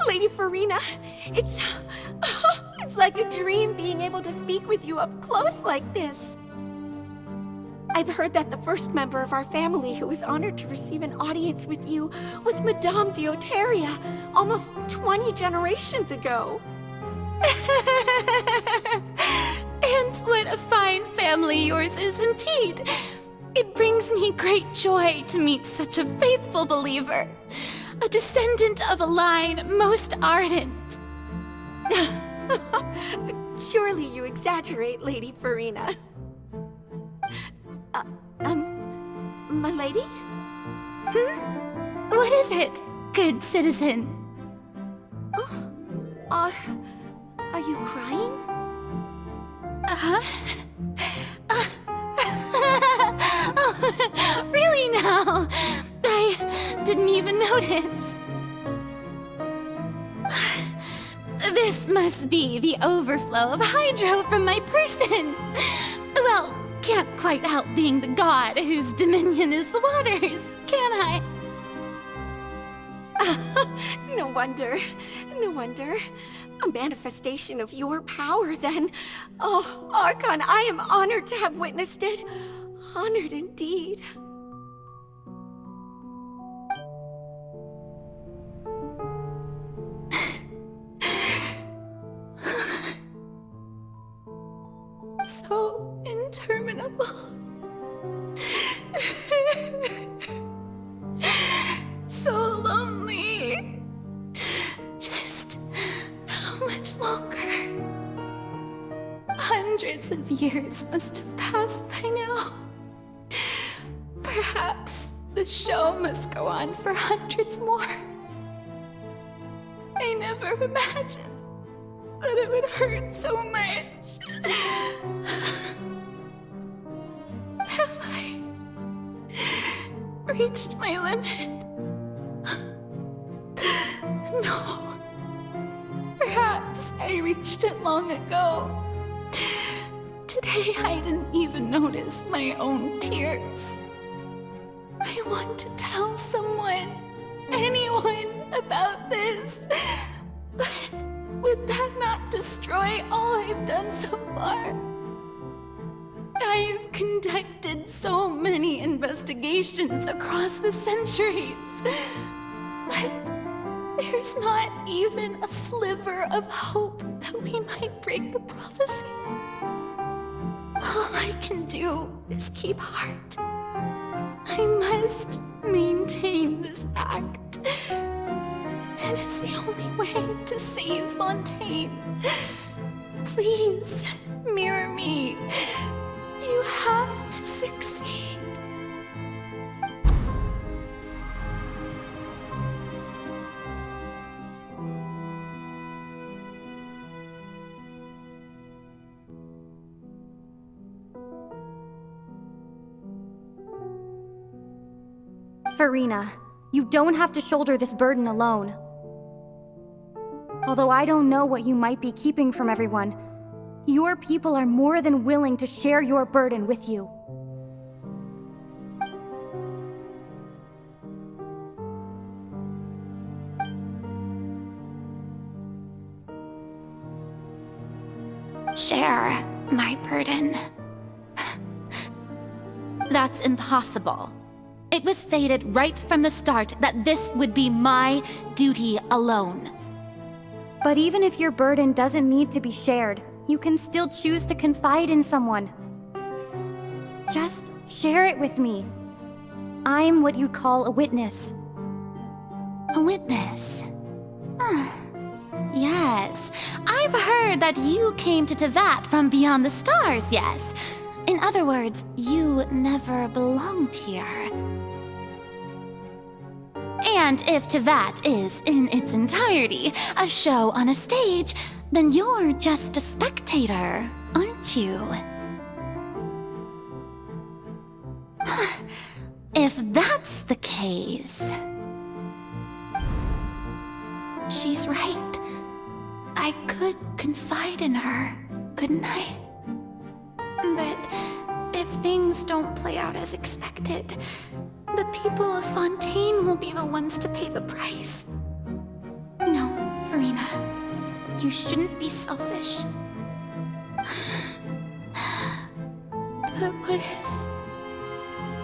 Lady Farina, it's like a dream being able to speak with you up close like this. I've heard that the first member of our family who was honored to receive an audience with you was Madame Dioteria, almost 20 generations ago. And what a fine family yours is indeed. It brings me great joy to meet such a faithful believer. A descendant of a line most ardent. Surely you exaggerate, Lady Farina. My lady? What is it, good citizen? Are you crying? Really now? I didn't even notice. This must be the overflow of hydro from my person. Well, can't quite help being the god whose dominion is the waters, can I? No wonder. No wonder. A manifestation of your power, then. Oh, Archon, I am honored to have witnessed it. Honored indeed. So interminable. So lonely. Just how much longer? Hundreds of years must have passed by now. Perhaps the show must go on for hundreds more. I never imagined that it would hurt so much. Have I reached my limit? No. Perhaps I reached it long ago. Today I didn't even notice my own tears. I want to tell someone, anyone, about this. But would that not destroy all I've done so far? I've conducted so many investigations across the centuries, but there's not even a sliver of hope that we might break the prophecy. All I can do is keep heart. I must maintain this act. It is the only way to save Fontaine. Please, mirror me. You have to succeed. Farina, you don't have to shoulder this burden alone. Although I don't know what you might be keeping from everyone, your people are more than willing to share your burden with you. Share my burden. That's impossible. It was fated right from the start that this would be my duty alone. But even if your burden doesn't need to be shared, you can still choose to confide in someone. Just share it with me. I'm what you'd call a witness. A witness? Yes, I've heard that you came to Tevat from beyond the stars, yes. In other words, you never belonged here. And if Tevat is, in its entirety, a show on a stage, then you're just a spectator, aren't you? If that's the case... She's right. I could confide in her, couldn't I? But if things don't play out as expected, the people of Fontaine will be the ones to pay the price. No, Farina, you shouldn't be selfish. But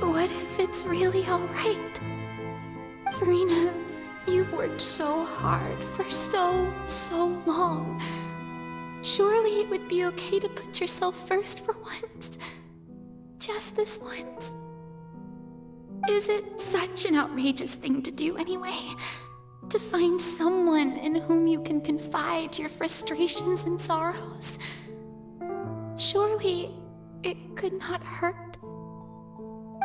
what if it's really alright? Farina, you've worked so hard for so long. Surely it would be okay to put yourself first for once. Just this once. Is it such an outrageous thing to do anyway? To find someone in whom you can confide your frustrations and sorrows? Surely it could not hurt.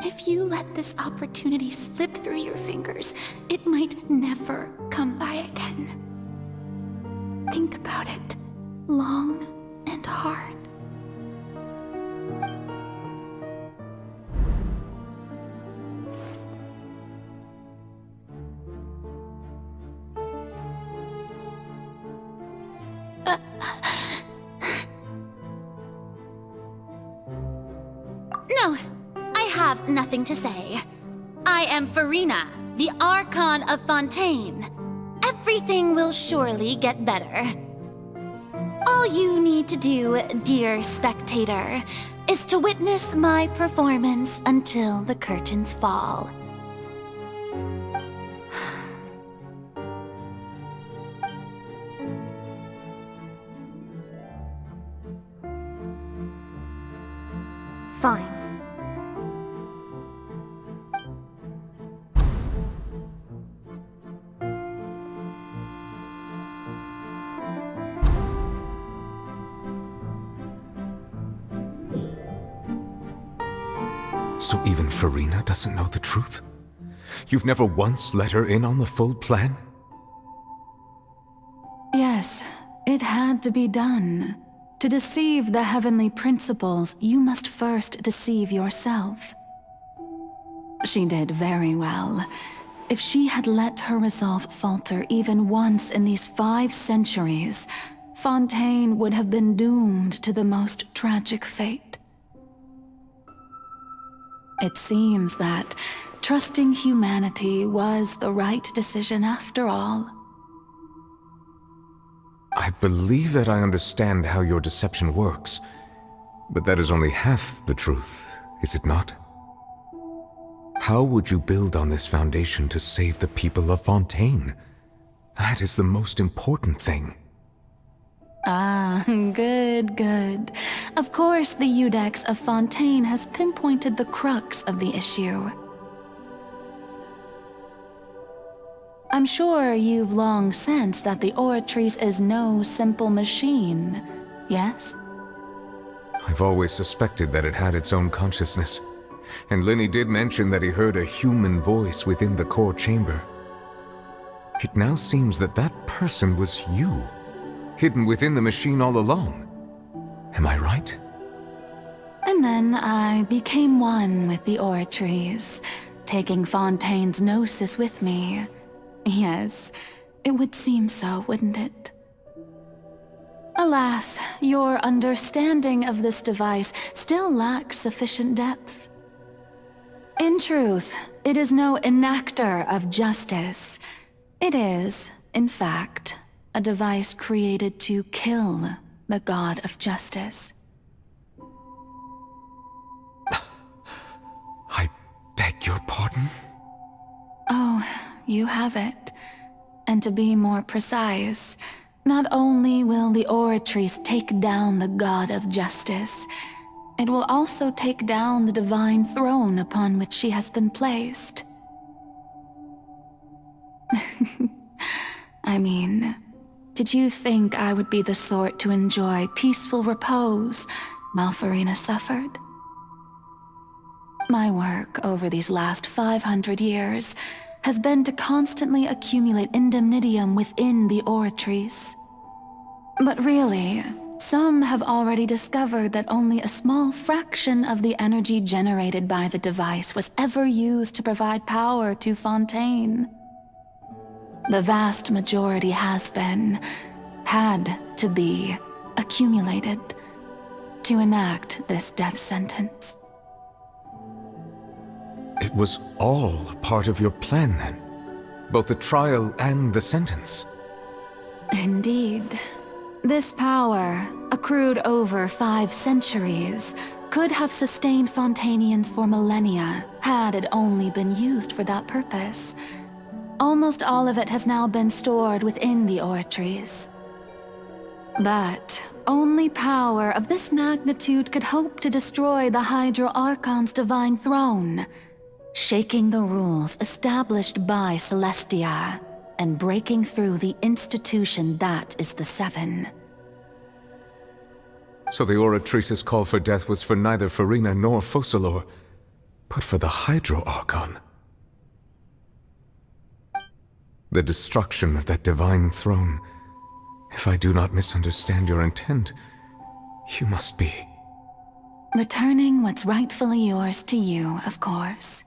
If you let this opportunity slip through your fingers, it might never come by again. Think about it long and hard. No, I have nothing to say. I am Farina, the Archon of Fontaine. Everything will surely get better. All you need to do, dear spectator, is to witness my performance until the curtains fall. Fine. So even Farina doesn't know the truth? You've never once let her in on the full plan? Yes, it had to be done. To deceive the heavenly principles, you must first deceive yourself. She did very well. If she had let her resolve falter even once in these 5 centuries, Fontaine would have been doomed to the most tragic fate. It seems that, trusting humanity was the right decision after all. I believe that I understand how your deception works, but that is only half the truth, is it not? How would you build on this foundation to save the people of Fontaine? That is the most important thing. Ah, good. Of course, the Iudex of Fontaine has pinpointed the crux of the issue. I'm sure you've long sensed that the Oratrice is no simple machine, yes? I've always suspected that it had its own consciousness, and Lenny did mention that he heard a human voice within the core chamber. It now seems that that person was you, hidden within the machine all along. Am I right? And then I became one with the Oratrice, taking Fontaine's gnosis with me. Yes, it would seem so, wouldn't it? Alas, your understanding of this device still lacks sufficient depth. In truth, it is no enactor of justice. It is, in fact, a device created to kill the god of justice. I beg your pardon? Oh, you have it. And to be more precise, not only will the Oratrice take down the god of justice, it will also take down the divine throne upon which she has been placed. I mean, did you think I would be the sort to enjoy peaceful repose while Farina suffered? My work over these last 500 years has been to constantly accumulate indemnitium within the Oratrice. But really, some have already discovered that only a small fraction of the energy generated by the device was ever used to provide power to Fontaine. The vast majority had to be, accumulated to enact this death sentence. It was all part of your plan then? Both the trial and the sentence? Indeed. This power, accrued over 5 centuries, could have sustained Fontainians for millennia had it only been used for that purpose. Almost all of it has now been stored within the Oratrice. But only power of this magnitude could hope to destroy the Hydro Archon's divine throne, shaking the rules established by Celestia and breaking through the institution that is the Seven. So the Oratrice's call for death was for neither Farina nor Focalor, but for the Hydro Archon. The destruction of that divine throne. If I do not misunderstand your intent, you must be... returning what's rightfully yours to you, of course.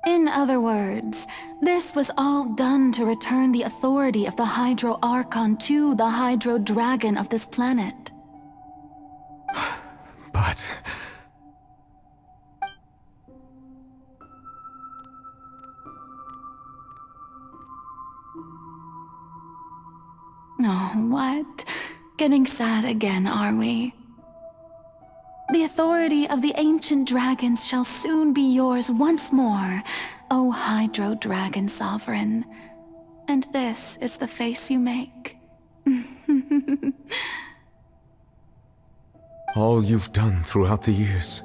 In other words, this was all done to return the authority of the Hydro Archon to the Hydro Dragon of this planet. But... Oh, what? Getting sad again, are we? The authority of the ancient dragons shall soon be yours once more, O Hydro Dragon Sovereign. And this is the face you make. all you've done throughout the years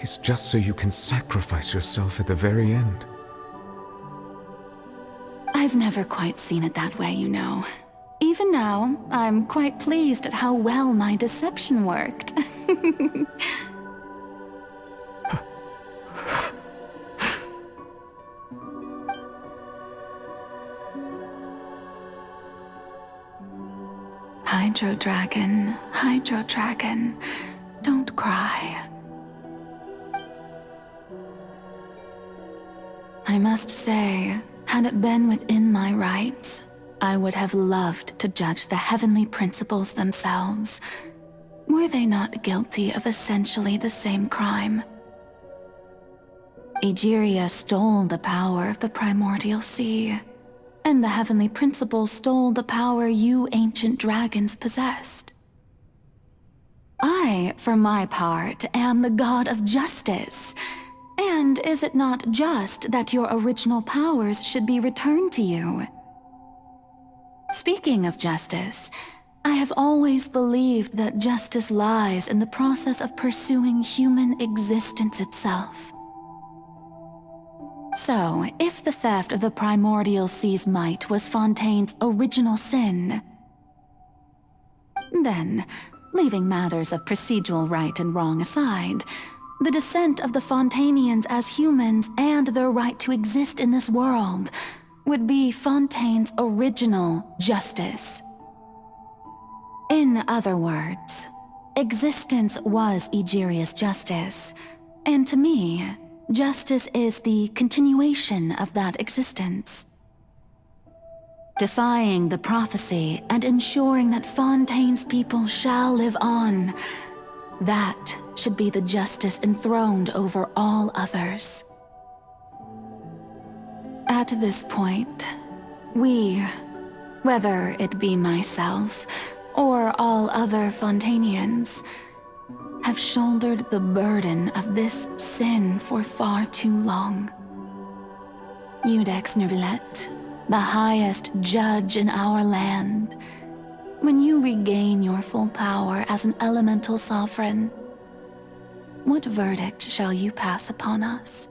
is just so you can sacrifice yourself at the very end. I've never quite seen it that way, you know. Even now, I'm quite pleased at how well my deception worked. Hydro Dragon, don't cry. I must say, had it been within my rights, I would have loved to judge the heavenly principles themselves. Were they not guilty of essentially the same crime? Egeria stole the power of the primordial sea, and the heavenly principle stole the power you ancient dragons possessed. I, for my part, am the god of justice. And is it not just that your original powers should be returned to you? Speaking of justice, I have always believed that justice lies in the process of pursuing human existence itself. So, if the theft of the primordial sea's might was Fontaine's original sin, then, leaving matters of procedural right and wrong aside, the descent of the Fontanians as humans and their right to exist in this world would be Fontaine's original justice. In other words, existence was Egeria's justice, and to me, justice is the continuation of that existence. Defying the prophecy and ensuring that Fontaine's people shall live on, that should be the justice enthroned over all others. At this point, we, whether it be myself or all other Fontanians, have shouldered the burden of this sin for far too long. Iudex Neuvillette, the highest judge in our land, when you regain your full power as an elemental sovereign, what verdict shall you pass upon us?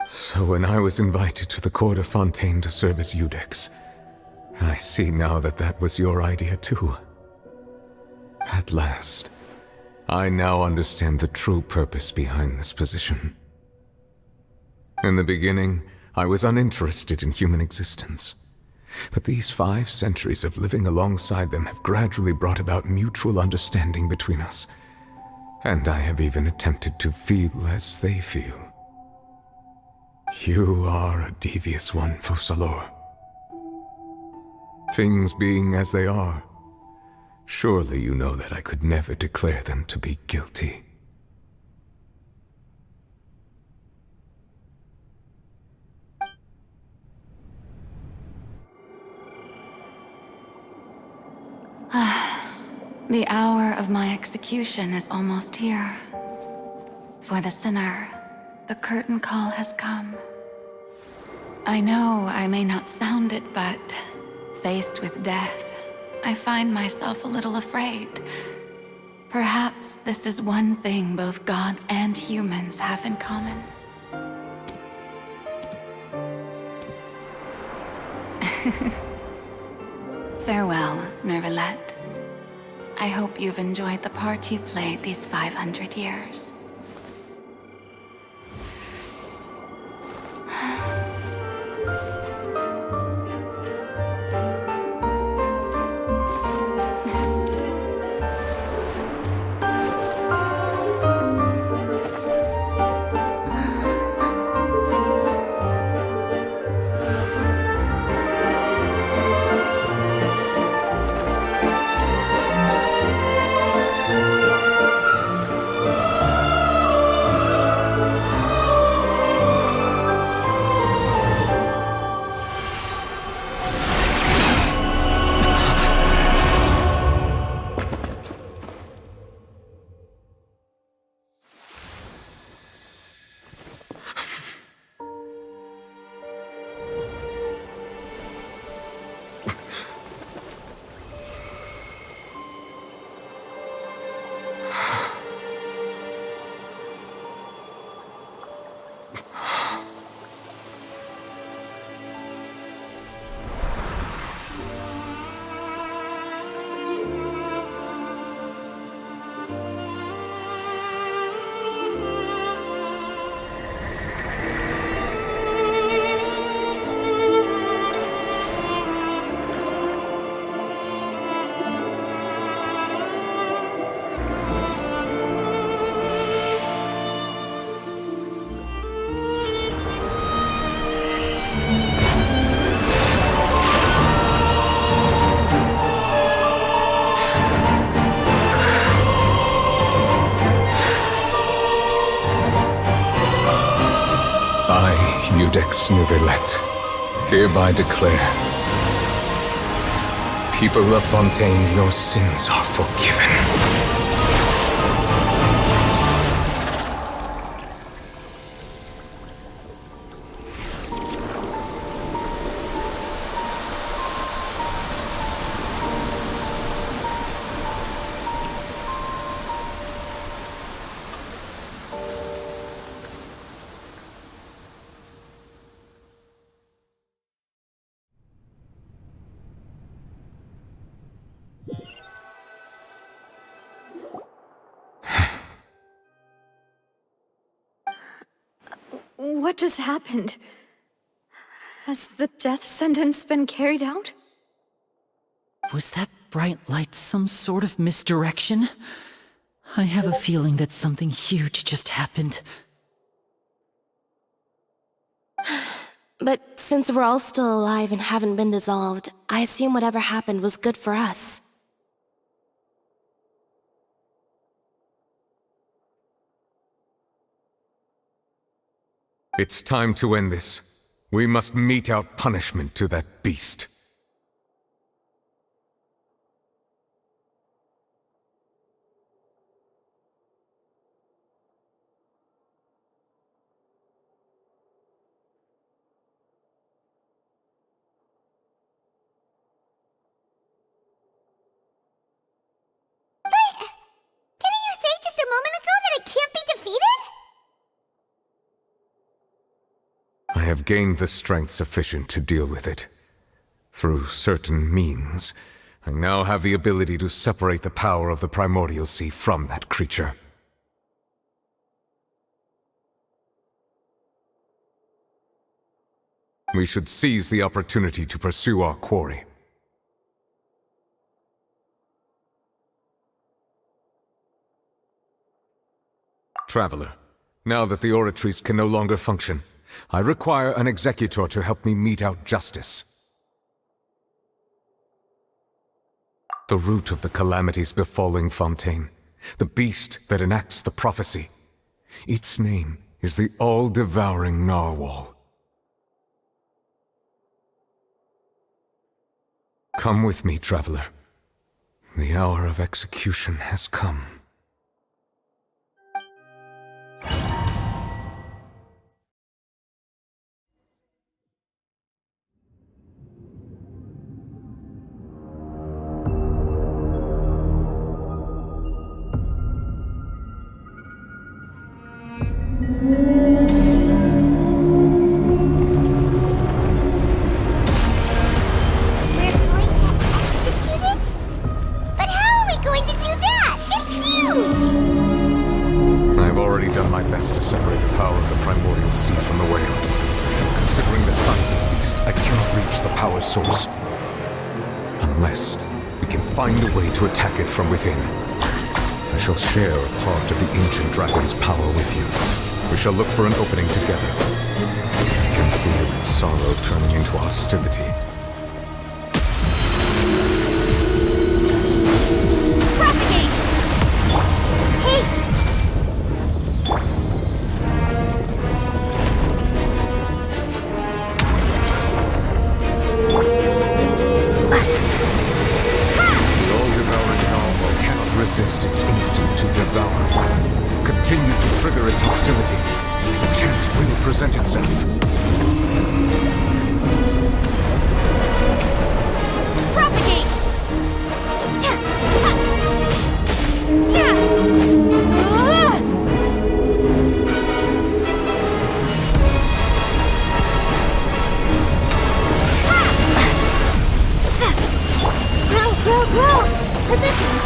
So when I was invited to the court of Fontaine to serve as Iudex, I see now that that was your idea too. At last, I now understand the true purpose behind this position. In the beginning, I was uninterested in human existence. But these 5 centuries of living alongside them have gradually brought about mutual understanding between us. And I have even attempted to feel as they feel. You are a devious one, Focalors. Things being as they are, surely you know that I could never declare them to be guilty. The hour of my execution is almost here. For the sinner, the curtain call has come. I know I may not sound it, but faced with death, I find myself a little afraid. Perhaps this is one thing both gods and humans have in common. Farewell, Neuvillette. I hope you've enjoyed the part you played these 500 years. Iudex Nuvelet, hereby declare, people of Fontaine, your sins are forgiven. What just happened? Has the death sentence been carried out? Was that bright light some sort of misdirection? I have a feeling that something huge just happened. But since we're all still alive and haven't been dissolved, I assume whatever happened was good for us. It's time to end this. We must mete out punishment to that beast. Didn't you say just a moment ago that it can't be defeated? I have gained the strength sufficient to deal with it. Through certain means, I now have the ability to separate the power of the Primordial Sea from that creature. We should seize the opportunity to pursue our quarry. Traveler, now that the oratories can no longer function, I require an executor to help me mete out justice. The root of the calamities befalling Fontaine, the beast that enacts the prophecy, its name is the all-devouring Narwhal. Come with me, traveler. The hour of execution has come. Source. Unless we can find a way to attack it from within. I shall share a part of the ancient dragon's power with you. We shall look for an opening together. I can feel its sorrow turning into hostility. Propagate! Hey! Resist its instinct to devour. Continue to trigger its hostility. A chance will present itself. Propagate! Grow! Positions!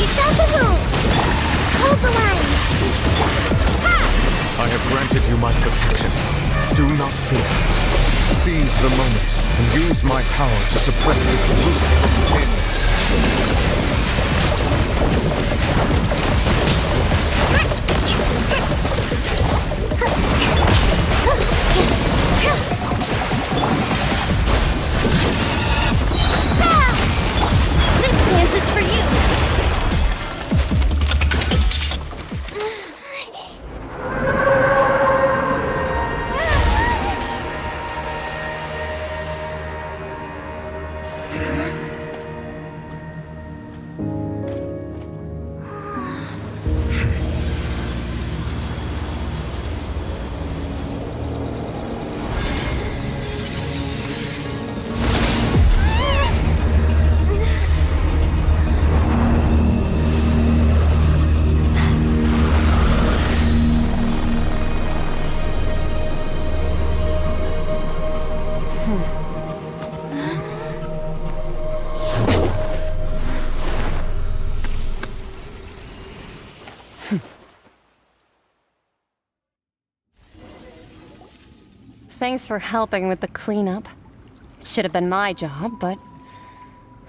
Yourself a move! Hold the line! I have granted you my protection. Do not fear. Seize the moment and use my power to suppress its root from within. This dance is for you! Thanks for helping with the cleanup. It should have been my job, but...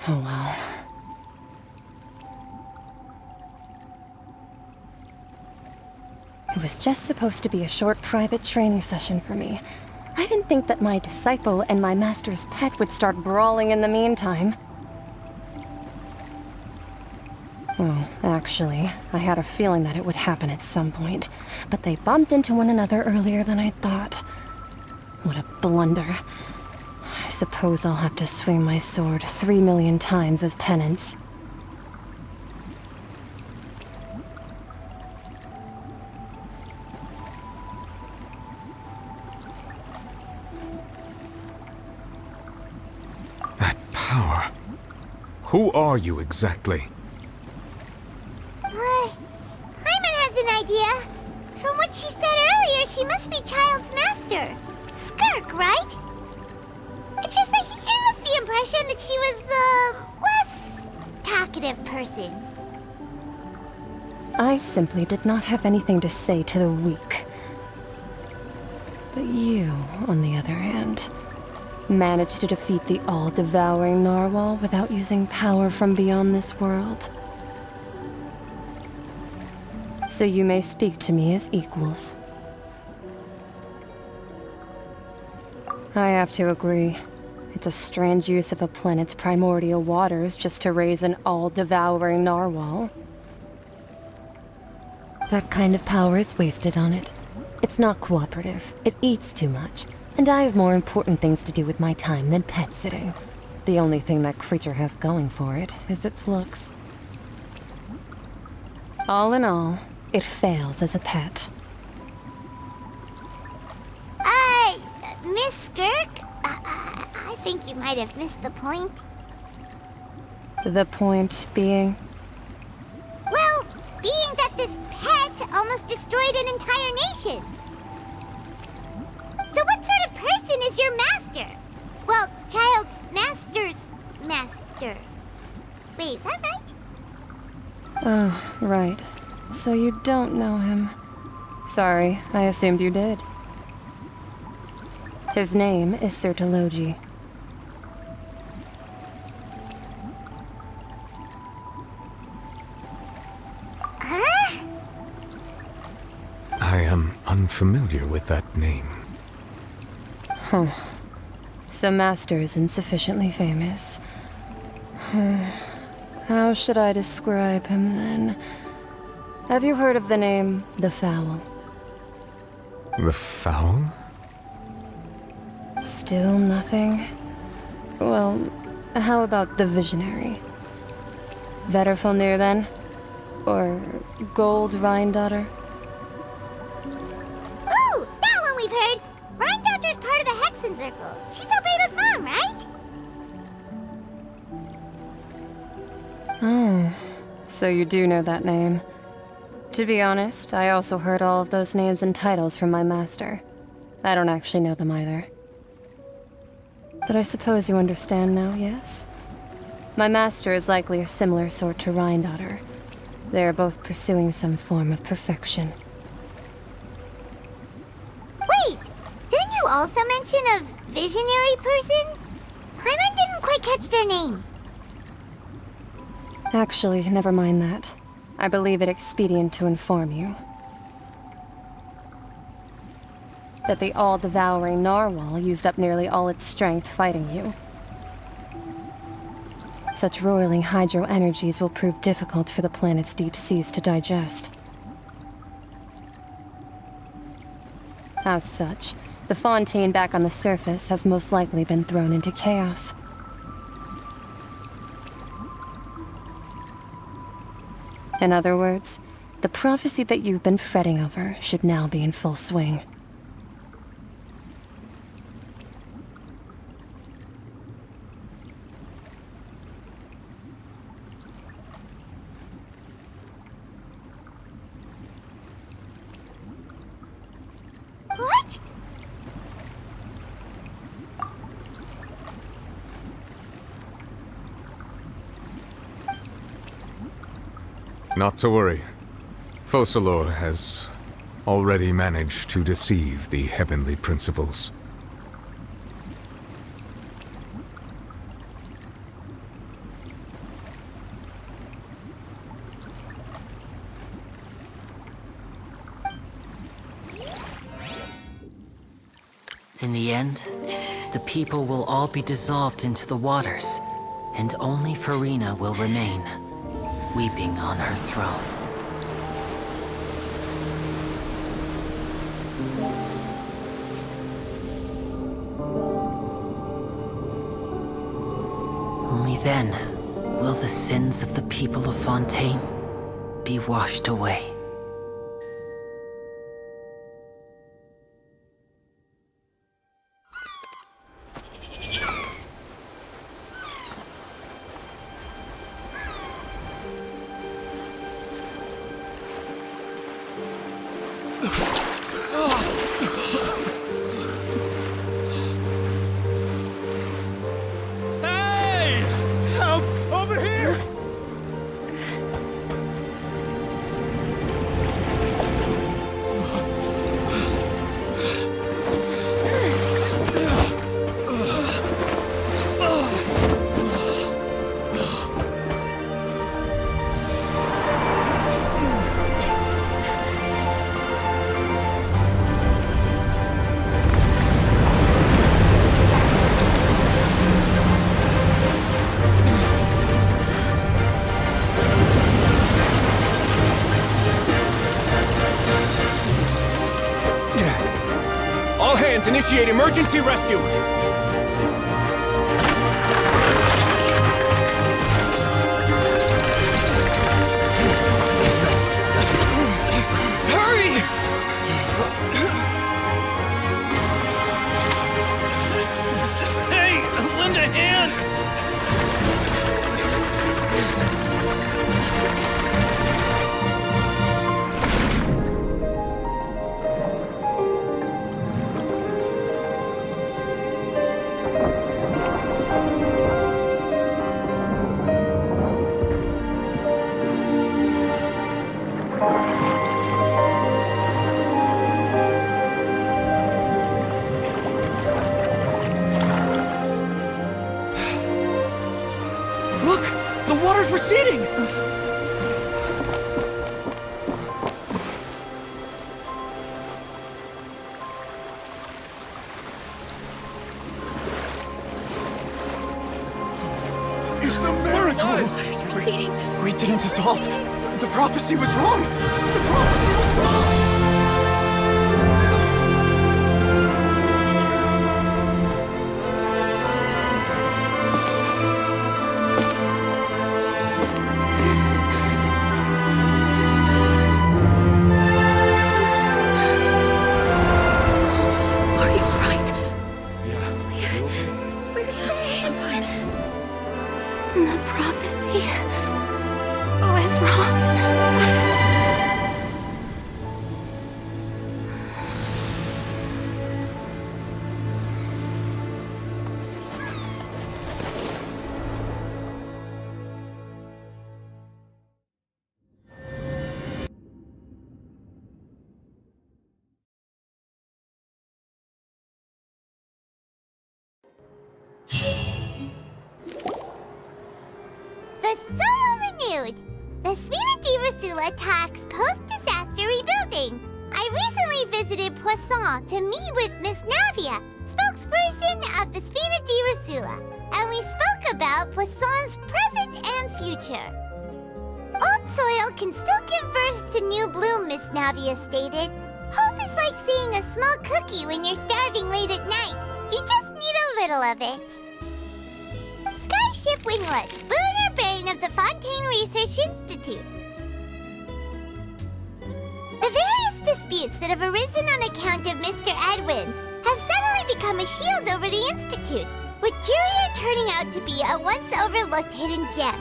oh well. It was just supposed to be a short private training session for me. I didn't think that my disciple and my master's pet would start brawling in the meantime. Well, actually, I had a feeling that it would happen at some point, but they bumped into one another earlier than I thought. What a blunder. I suppose I'll have to swing my sword 3 million times as penance. That power. Who are you exactly? Hyman has an idea. From what she said earlier, she must be Child's master. Skirk, right? It's just that he gave us the impression that she was the less talkative person. I simply did not have anything to say to the weak. But you, on the other hand, managed to defeat the all-devouring narwhal without using power from beyond this world. So you may speak to me as equals. I have to agree. It's a strange use of a planet's primordial waters just to raise an all-devouring narwhal. That kind of power is wasted on it. It's not cooperative. It eats too much. And I have more important things to do with my time than pet sitting. The only thing that creature has going for it is its looks. All in all, it fails as a pet. Miss Skirk? I think you might have missed the point. The point being? Well, being that this pet almost destroyed an entire nation. So what sort of person is your master? Well, Child's master's master. Wait, is that right? Oh, right. So you don't know him. Sorry, I assumed you did. His name is Sertologi. Huh? I am unfamiliar with that name. Huh. So Master isn't sufficiently famous. How should I describe him then? Have you heard of the name The Fowl? The Fowl? Still nothing? Well, how about the Visionary? Vetterfalnir then? Or Gold Rhine-daughter? Ooh, that one we've heard! Rhine-daughter's part of the Hexen Circle. She's Albedo's mom, right? Oh, so you do know that name. To be honest, I also heard all of those names and titles from my master. I don't actually know them either. But I suppose you understand now, yes? My master is likely a similar sort to Rhine-daughter. They're both pursuing some form of perfection. Wait! Didn't you also mention a visionary person? Paimon didn't quite catch their name. Actually, never mind that. I believe it expedient to inform you that the all-devouring narwhal used up nearly all its strength fighting you. Such roiling hydro energies will prove difficult for the planet's deep seas to digest. As such, the fontaine back on the surface has most likely been thrown into chaos. In other words, the prophecy that you've been fretting over should now be in full swing. What? Not to worry. Focalor has already managed to deceive the heavenly principles. In the end, the people will all be dissolved into the waters, and only Farina will remain, weeping on her throne. Only then will the sins of the people of Fontaine be washed away. Hey! Help! Over here! All hands, initiate emergency rescue! Hurry! Hey, lend a hand! Look! The water's receding! It's a miracle! Water's receding. We didn't dissolve. The prophecy was wrong. The prophecy was wrong. Are you alright? Yeah. We're saved. The prophecy was wrong. The Soul Renewed! The Spina di Rosula talks post-disaster rebuilding. I recently visited Poisson to meet with Miss Navia, spokesperson of the Spina di Rosula, and we spoke about Poisson's present and future. Old soil can still give birth to new bloom, Miss Navia stated. Hope is like seeing a small cookie when you're starving late at night. You just need a little of it. Skyship Winglet, lunar brain of the Fontaine Research Institute. The various disputes that have arisen on account of Mr. Edwin have suddenly become a shield over the Institute, with Jurier turning out to be a once-overlooked hidden gem.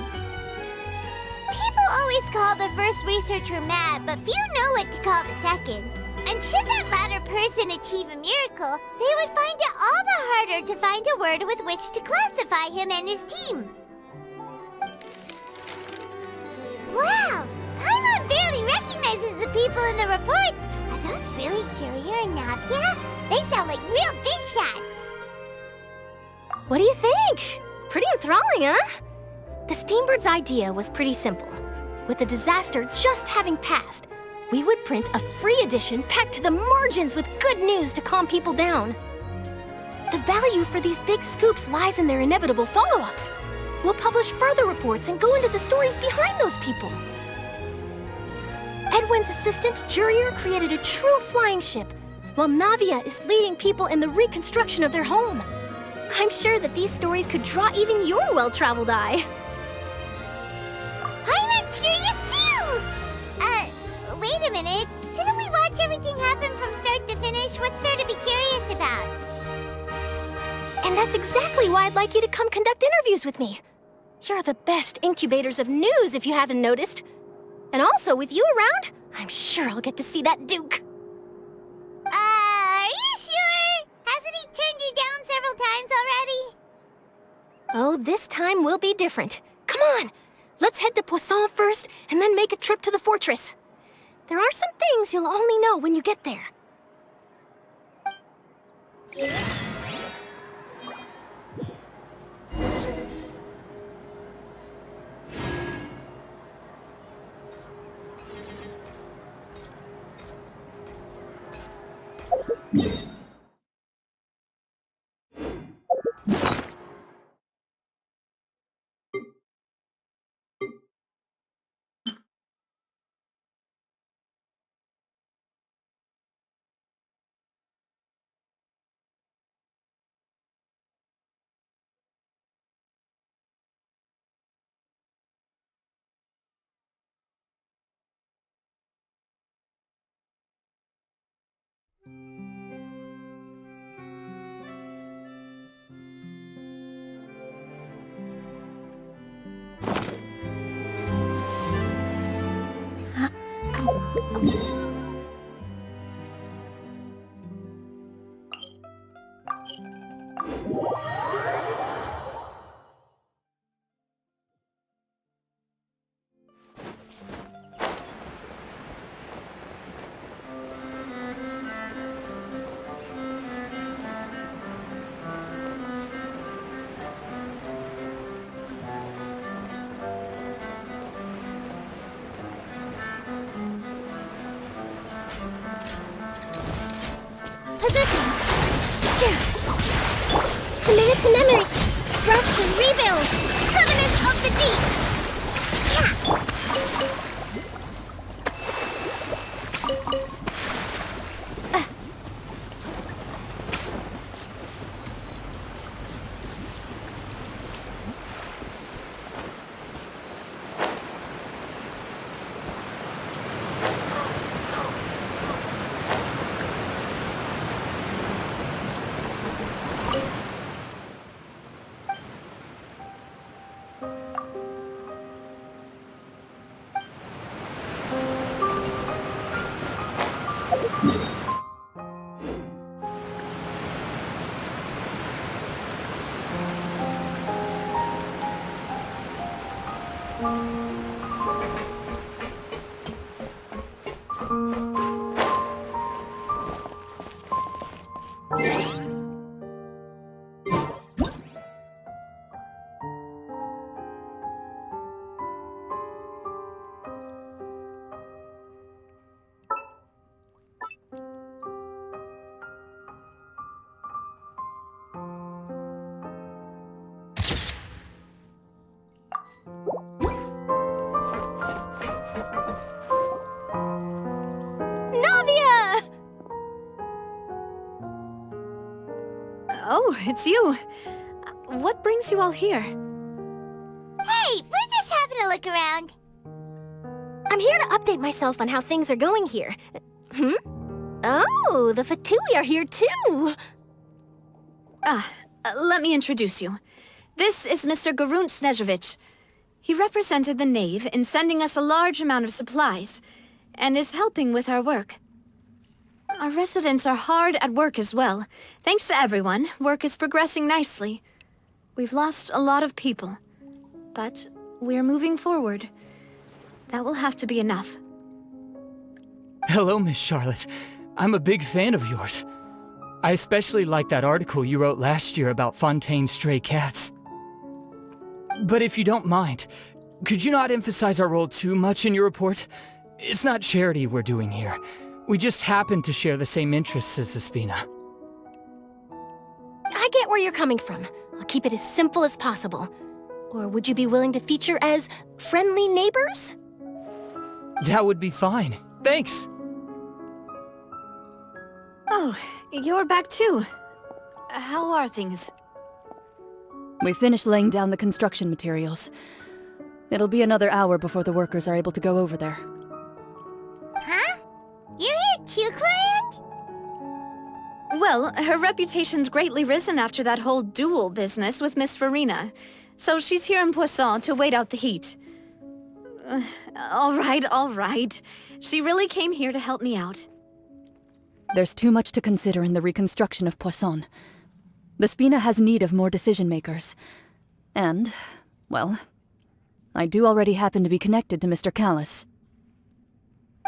People always call the first researcher mad, but few know what to call the second. And should that latter person achieve a miracle, they would find it all the harder to find a word with which to classify him and his team. Wow! Paimon barely recognizes the people in the reports. Are those really Jurier and Navia? They sound like real big shots. What do you think? Pretty enthralling, huh? The Steambird's idea was pretty simple. With the disaster just having passed, we would print a free edition packed to the margins with good news to calm people down. The value for these big scoops lies in their inevitable follow-ups. We'll publish further reports and go into the stories behind those people. Edwin's assistant, Jurier, created a true flying ship, while Navia is leading people in the reconstruction of their home. I'm sure that these stories could draw even your well-traveled eye. Paimon's curious too! Wait a minute. Didn't we watch everything happen from start to finish? What's there to be curious about? And that's exactly why I'd like you to come conduct interviews with me. You're the best incubators of news, if you haven't noticed. And also, with you around, I'm sure I'll get to see that Duke. Are you sure? Hasn't he turned you down several times already? Oh, this time will be different. Come on, let's head to Poisson first, and then make a trip to the fortress. There are some things you'll only know when you get there. Positions. A minute to memory. Rest and rebuild. Covenant of the Deep. Navia! Oh, it's you. What brings you all here? Hey, we're just having a look around. I'm here to update myself on how things are going here. Oh, the Fatui are here too! Let me introduce you. This is Mr. Garunt Snežević. He represented the Knave in sending us a large amount of supplies, and is helping with our work. Our residents are hard at work as well. Thanks to everyone, work is progressing nicely. We've lost a lot of people, but we're moving forward. That will have to be enough. Hello, Miss Charlotte. I'm a big fan of yours. I especially like that article you wrote last year about Fontaine's stray cats. But if you don't mind, could you not emphasize our role too much in your report? It's not charity we're doing here. We just happen to share the same interests as the Spina. I get where you're coming from. I'll keep it as simple as possible. Or would you be willing to feature as friendly neighbors? That would be fine. Thanks! Oh, you're back too. How are things? We finished laying down the construction materials. It'll be another hour before the workers are able to go over there. Huh? You're here too, Clorinde? Well, her reputation's greatly risen after that whole duel business with Miss Farina, so she's here in Poisson to wait out the heat. All right. She really came here to help me out. There's too much to consider in the reconstruction of Poisson. The Spina has need of more decision-makers. And, well, I do already happen to be connected to Mr. Callis.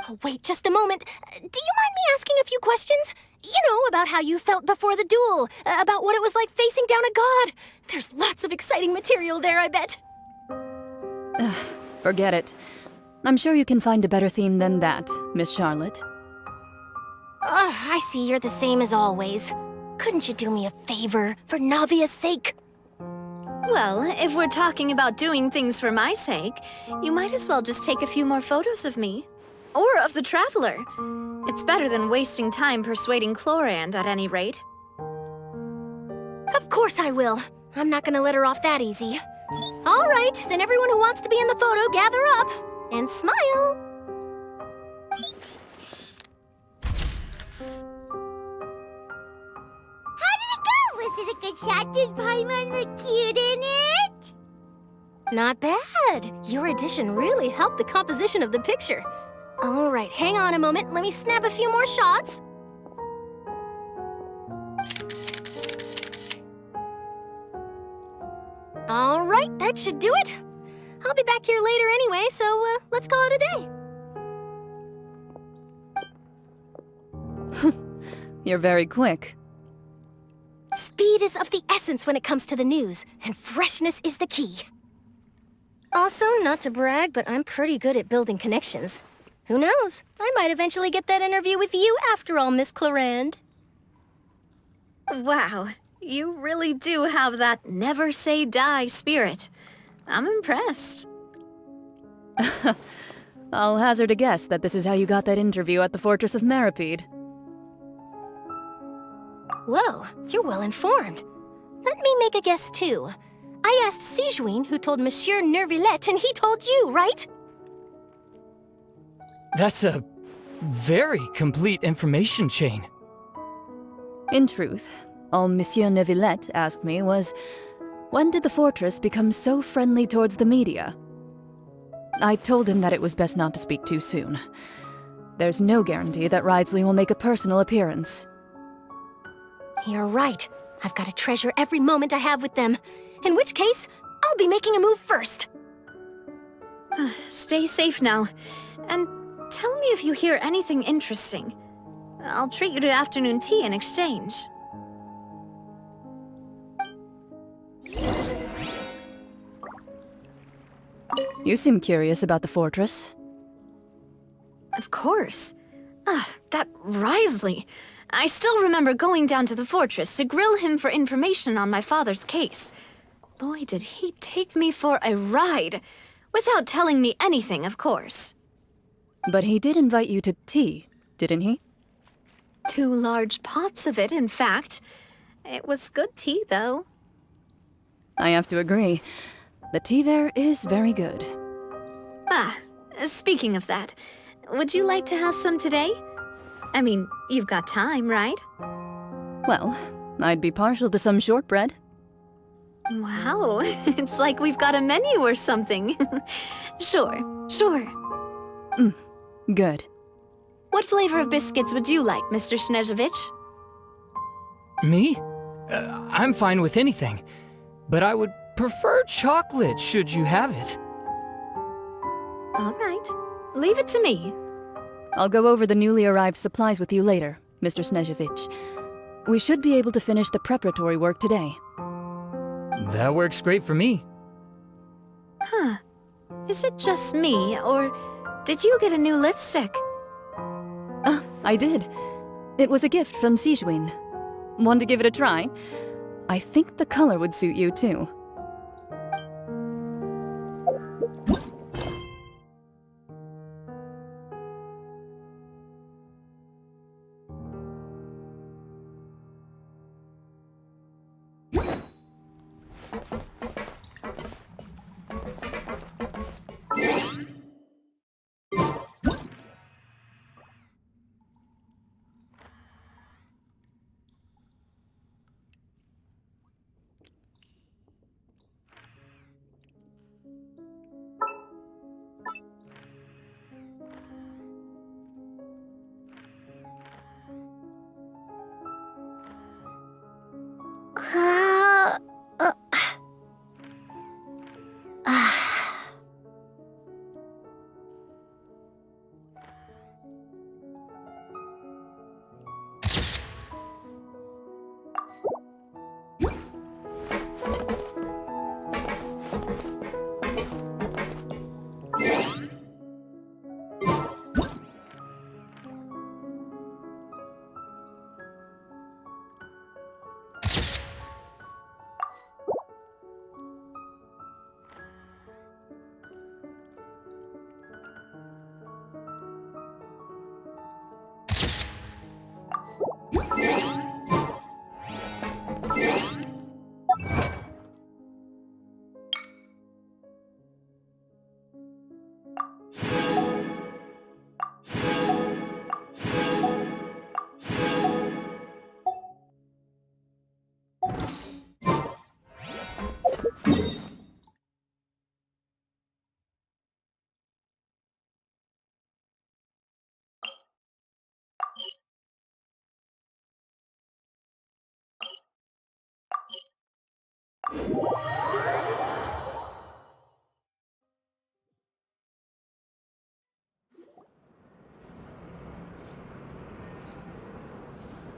Oh, wait just a moment. Do you mind me asking a few questions? You know, about how you felt before the duel, about what it was like facing down a god. There's lots of exciting material there, I bet. Forget it. I'm sure you can find a better theme than that, Miss Charlotte. I see you're the same as always. Couldn't you do me a favor, for Navia's sake? Well, if we're talking about doing things for my sake, you might as well just take a few more photos of me. Or of the Traveler. It's better than wasting time persuading Clorinde, at any rate. Of course I will. I'm not gonna let her off that easy. All right, then everyone who wants to be in the photo, gather up. And smile. Was it a good shot? Did Paimon look cute in it? Not bad. Your addition really helped the composition of the picture. All right, hang on a moment. Let me snap a few more shots. All right, that should do it. I'll be back here later anyway, so let's call it a day. You're very quick. Speed is of the essence when it comes to the news, and freshness is the key. Also, not to brag, but I'm pretty good at building connections. Who knows? I might eventually get that interview with you after all, Miss Clorinde. Wow, you really do have that never say die spirit. I'm impressed. I'll hazard a guess that this is how you got that interview at the Fortress of Maripede. Whoa, you're well informed. Let me make a guess too. I asked Sigewinne, who told Monsieur Neuvillette, and he told you, right? That's a very complete information chain. In truth, all Monsieur Neuvillette asked me was, when did the fortress become so friendly towards the media? I told him that it was best not to speak too soon. There's no guarantee that Ridsley will make a personal appearance. You're right. I've got to treasure every moment I have with them. In which case, I'll be making a move first. Stay safe now. And tell me if you hear anything interesting. I'll treat you to afternoon tea in exchange. You seem curious about the fortress. Of course. That Wriothesley. I still remember going down to the fortress to grill him for information on my father's case. Boy, did he take me for a ride. Without telling me anything, of course. But he did invite you to tea, didn't he? 2 large pots of it, in fact. It was good tea, though. I have to agree. The tea there is very good. Ah, speaking of that, would you like to have some today? I mean, you've got time, right? Well, I'd be partial to some shortbread. Wow, it's like we've got a menu or something. Sure. Good. What flavor of biscuits would you like, Mr. Snezhevich? Me? I'm fine with anything. But I would prefer chocolate, should you have it. All right. Leave it to me. I'll go over the newly arrived supplies with you later, Mr. Snezhevich. We should be able to finish the preparatory work today. That works great for me. Huh. Is it just me, or did you get a new lipstick? I did. It was a gift from Sijuin. Want to give it a try? I think the color would suit you, too.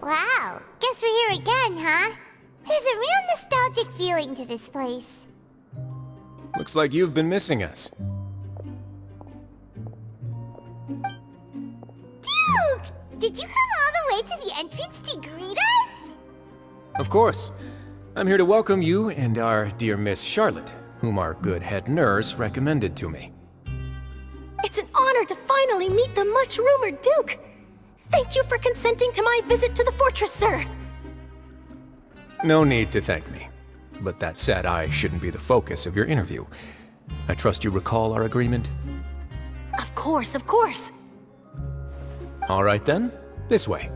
Wow, guess we're here again, huh? There's a real nostalgic feeling to this place. Looks like you've been missing us. Duke! Did you come all the way to the entrance to greet us? Of course. I'm here to welcome you and our dear Miss Charlotte, whom our good head nurse recommended to me. It's an honor to finally meet the much-rumored Duke. Thank you for consenting to my visit to the fortress, sir. No need to thank me. But that said, I shouldn't be the focus of your interview. I trust you recall our agreement? Of course, of course. All right then, this way.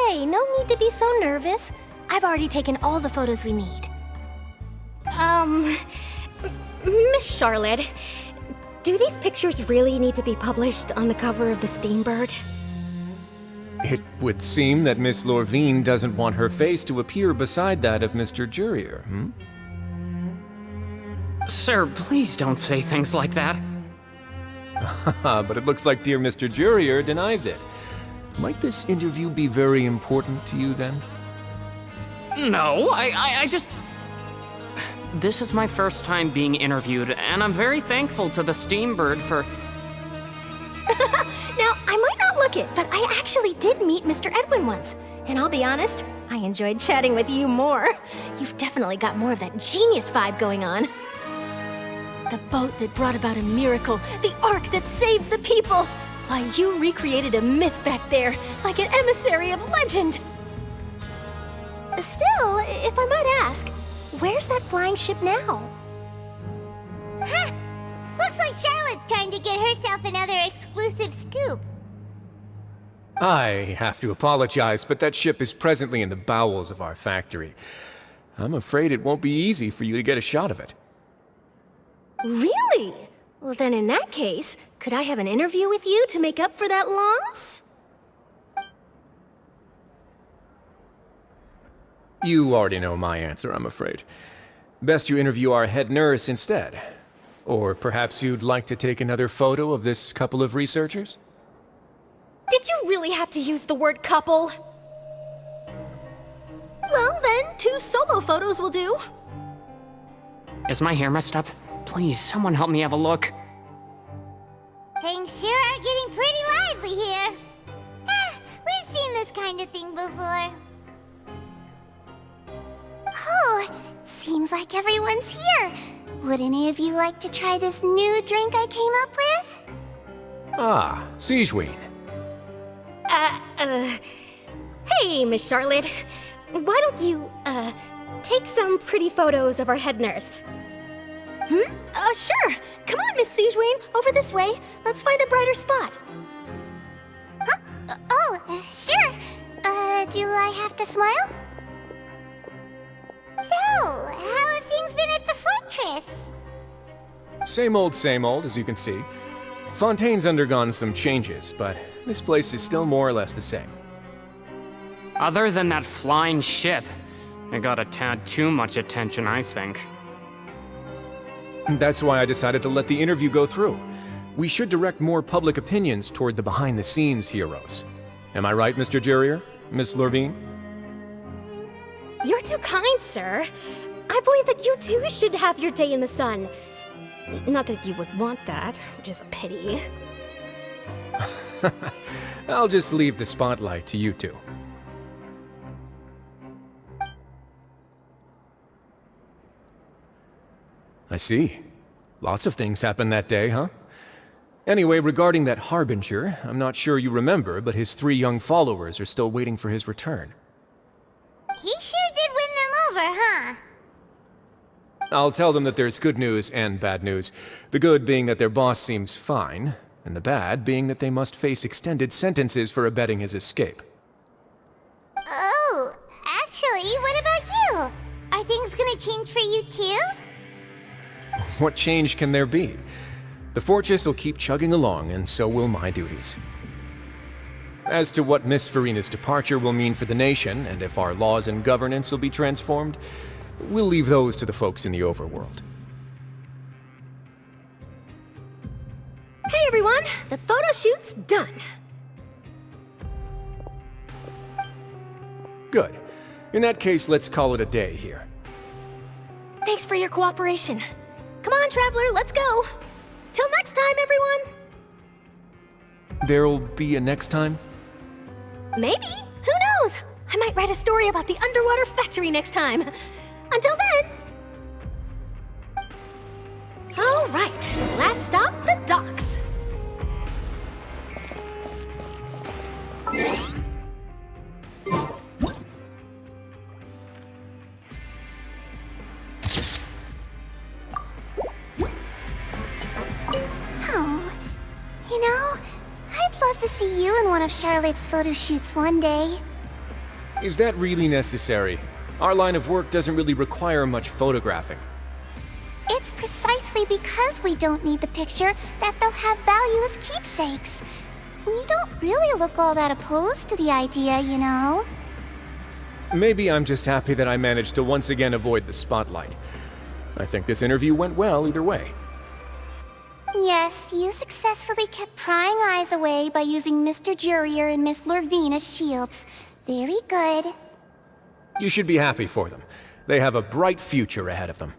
Hey, no need to be so nervous. I've already taken all the photos we need. Miss Charlotte, do these pictures really need to be published on the cover of the Steambird? It would seem that Miss Lorvine doesn't want her face to appear beside that of Mr. Jurier, hmm? Sir, please don't say things like that. But it looks like dear Mr. Jurier denies it. Might this interview be very important to you, then? No, I just... this is my first time being interviewed, and I'm very thankful to the Steambird for... Now, I might not look it, but I actually did meet Mr. Edwin once. And I'll be honest, I enjoyed chatting with you more. You've definitely got more of that genius vibe going on. The boat that brought about a miracle, the ark that saved the people. Why, you recreated a myth back there, like an emissary of legend. Still, if I might ask, where's that flying ship now? Huh! Looks like Charlotte's trying to get herself another exclusive scoop. I have to apologize, but that ship is presently in the bowels of our factory. I'm afraid it won't be easy for you to get a shot of it. Really? Well, then in that case, could I have an interview with you to make up for that loss? You already know my answer, I'm afraid. Best you interview our head nurse instead. Or perhaps you'd like to take another photo of this couple of researchers? Did you really have to use the word couple? Well, then, 2 solo photos will do. Is my hair messed up? Please, someone help me have a look. Things sure are getting pretty lively here. We've seen this kind of thing before. Oh, seems like everyone's here. Would any of you like to try this new drink I came up with? Ah, Siegeween. Hey, Miss Charlotte. Why don't you, take some pretty photos of our head nurse? Sure. Come on, Miss Siegeween, over this way. Let's find a brighter spot. Huh? Sure. Do I have to smile? So, how have things been at the fortress? Same old, as you can see. Fontaine's undergone some changes, but this place is still more or less the same. Other than that flying ship, it got a tad too much attention, I think. That's why I decided to let the interview go through. We should direct more public opinions toward the behind-the-scenes heroes. Am I right, Mr. Jurier? Miss Lurvine? You're too kind, sir. I believe that you too should have your day in the sun. Not that you would want that, which is a pity. I'll just leave the spotlight to you two. I see. Lots of things happened that day, huh? Anyway, regarding that Harbinger, I'm not sure you remember, but his 3 young followers are still waiting for his return. He sure did win them over, huh? I'll tell them that there's good news and bad news. The good being that their boss seems fine, and the bad being that they must face extended sentences for abetting his escape. Oh, actually, what about you? Are things gonna change for you too? What change can there be? The fortress will keep chugging along, and so will my duties. As to what Miss Farina's departure will mean for the nation, and if our laws and governance will be transformed, we'll leave those to the folks in the overworld. Hey everyone, the photo shoot's done. Good. In that case, let's call it a day here. Thanks for your cooperation. Come on, Traveler, let's go. Till next time, everyone. There'll be a next time? Maybe. Who knows? I might write a story about the underwater factory next time. Until then. All right, last stop, the docks. You know, I'd love to see you in one of Charlotte's photo shoots one day. Is that really necessary? Our line of work doesn't really require much photographing. It's precisely because we don't need the picture that they'll have value as keepsakes. We don't really look all that opposed to the idea, you know. Maybe I'm just happy that I managed to once again avoid the spotlight. I think this interview went well either way. Yes, you successfully kept prying eyes away by using Mr. Jurier and Miss Lurvine as shields. Very good. You should be happy for them. They have a bright future ahead of them.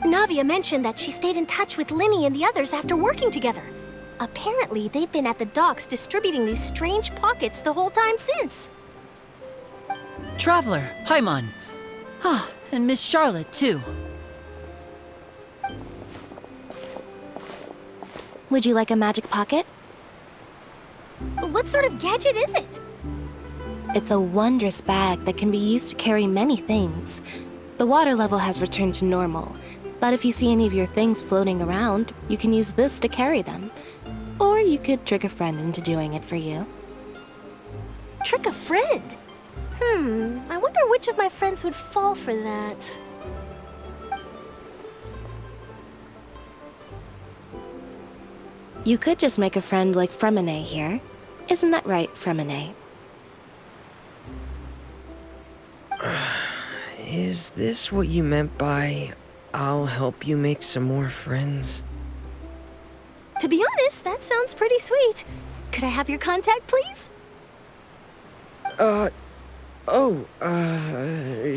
Navia mentioned that she stayed in touch with Linny and the others after working together. Apparently, they've been at the docks distributing these strange pockets the whole time since. Traveler, Paimon. Ah, and Miss Charlotte, too. Would you like a magic pocket? What sort of gadget is it? It's a wondrous bag that can be used to carry many things. The water level has returned to normal, but if you see any of your things floating around, you can use this to carry them. Or you could trick a friend into doing it for you. Trick a friend? I wonder which of my friends would fall for that. You could just make a friend like Fremine here. Isn't that right, Fremine? Is this what you meant by, I'll help you make some more friends? To be honest, that sounds pretty sweet. Could I have your contact, please?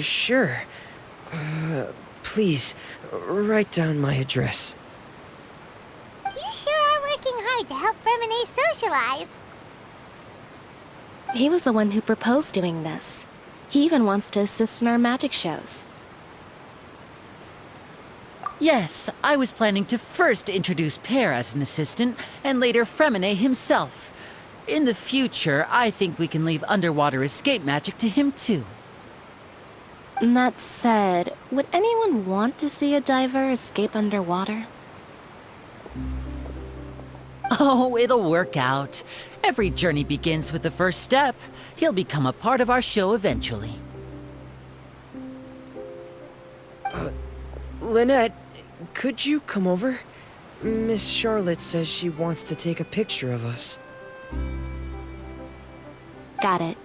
Sure. Please, write down my address. You sure are working hard to help Fremine socialize. He was the one who proposed doing this. He even wants to assist in our magic shows. Yes, I was planning to first introduce Pear as an assistant, and later Fremine himself. In the future, I think we can leave underwater escape magic to him too. That said, would anyone want to see a diver escape underwater? Oh, it'll work out. Every journey begins with the first step. He'll become a part of our show eventually. Lynette, could you come over? Miss Charlotte says she wants to take a picture of us. Got it.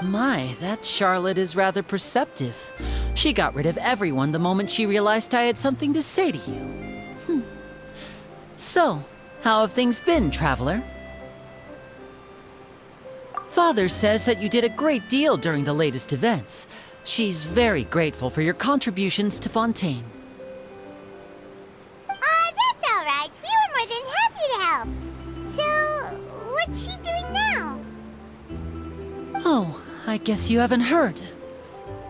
My, that Charlotte is rather perceptive. She got rid of everyone the moment she realized I had something to say to you. So, how have things been, Traveler? Father says that you did a great deal during the latest events. She's very grateful for your contributions to Fontaine. That's all right. We were more than happy to help. So, what's she doing now? Oh, I guess you haven't heard.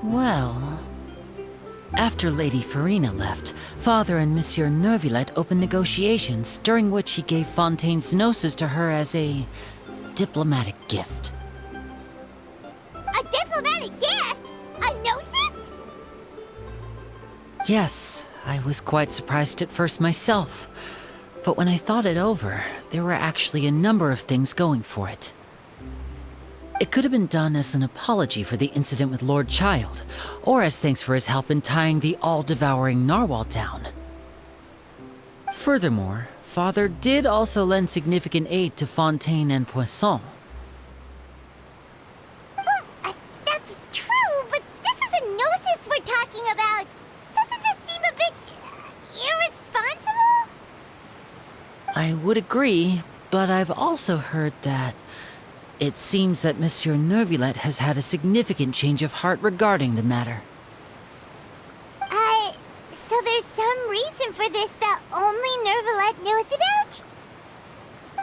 Well, after Lady Farina left, Father and Monsieur Neuvillette opened negotiations, during which he gave Fontaine's gnosis to her as a diplomatic gift. A diplomatic gift? A gnosis? Yes, I was quite surprised at first myself. But when I thought it over, there were actually a number of things going for it. It could have been done as an apology for the incident with Lord Child, or as thanks for his help in tying the all-devouring narwhal down. Furthermore, Father did also lend significant aid to Fontaine and Poisson. That's true, but this is a gnosis we're talking about. Doesn't this seem a bit irresponsible? I would agree, but I've also heard that it seems that Monsieur Neuvillette has had a significant change of heart regarding the matter. So there's some reason for this that only Neuvillette knows about?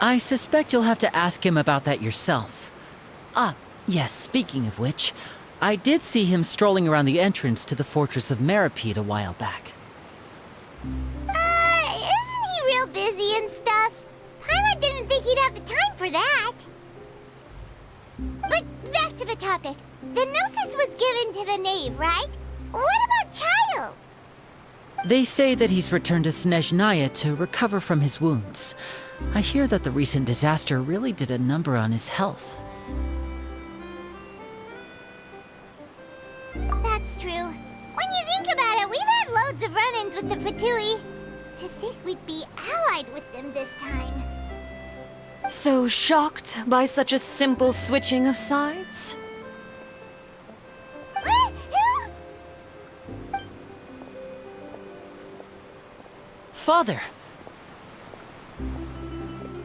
I suspect you'll have to ask him about that yourself. Ah, yes, speaking of which, I did see him strolling around the entrance to the Fortress of Masquerade a while back. Isn't he real busy and stuff? Paimon didn't think he'd have the time for that. to the topic. The Gnosis was given to the knave, right? What about Child? They say that he's returned to Snezhnaya to recover from his wounds. I hear that the recent disaster really did a number on his health. That's true. When you think about it, we've had loads of run-ins with the Fatui. To think we'd be allied with them this time. So shocked by such a simple switching of sides? Father!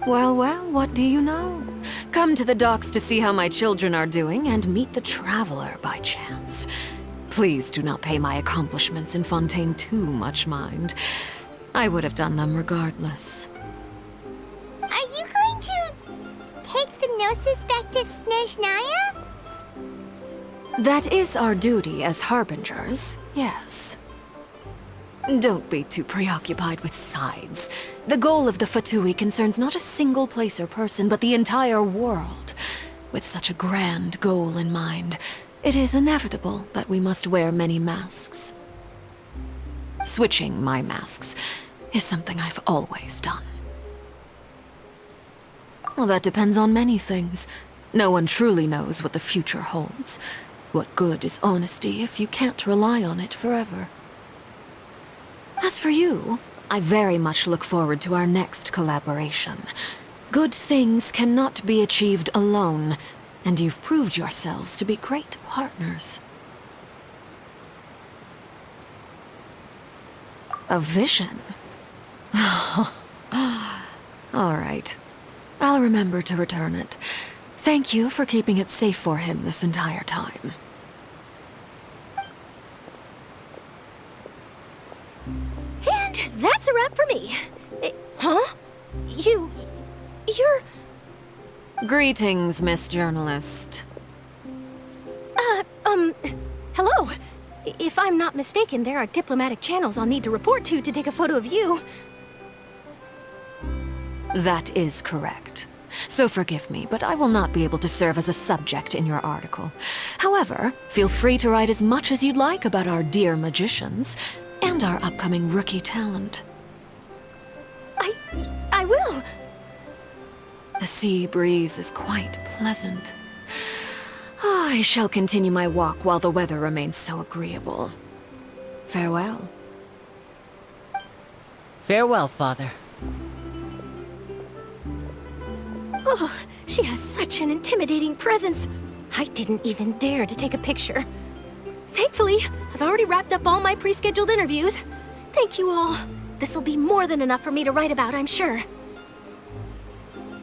Well, what do you know? Come to the docks to see how my children are doing and meet the Traveler by chance. Please do not pay my accomplishments in Fontaine too much mind. I would have done them regardless. Are you going to take the Gnosis back to Snezhnaya? That is our duty as Harbingers, yes. Don't be too preoccupied with sides. The goal of the Fatui concerns not a single place or person, but the entire world. With such a grand goal in mind, it is inevitable that we must wear many masks. Switching my masks is something I've always done. Well, that depends on many things. No one truly knows what the future holds. What good is honesty if you can't rely on it forever? As for you, I very much look forward to our next collaboration. Good things cannot be achieved alone, and you've proved yourselves to be great partners. A vision? All right. I'll remember to return it. Thank you for keeping it safe for him this entire time. And that's a wrap for me. Huh? You're... Greetings, Miss Journalist. Hello. If I'm not mistaken, there are diplomatic channels I'll need to report to take a photo of you. That is correct. So forgive me, but I will not be able to serve as a subject in your article. However, feel free to write as much as you'd like about our dear magicians and our upcoming rookie talent. I will. The sea breeze is quite pleasant. I shall continue my walk while the weather remains so agreeable. Farewell. Farewell, Father. Oh, she has such an intimidating presence. I didn't even dare to take a picture. Thankfully, I've already wrapped up all my pre-scheduled interviews. Thank you all. This'll be more than enough for me to write about, I'm sure.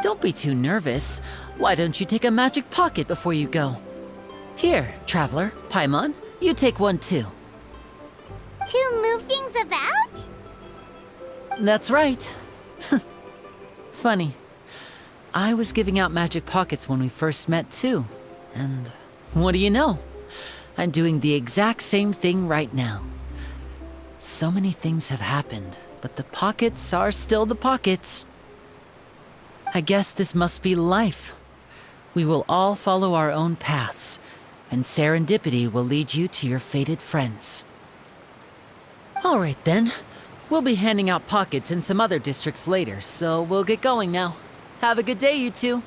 Don't be too nervous. Why don't you take a magic pocket before you go? Here, Traveler, Paimon, you take one too. To move things about? That's right. Funny. I was giving out magic pockets when we first met too. And what do you know? I'm doing the exact same thing right now. So many things have happened, but the pockets are still the pockets. I guess this must be life. We will all follow our own paths, and serendipity will lead you to your fated friends. All right then. We'll be handing out pockets in some other districts later, so we'll get going now. Have a good day, you two.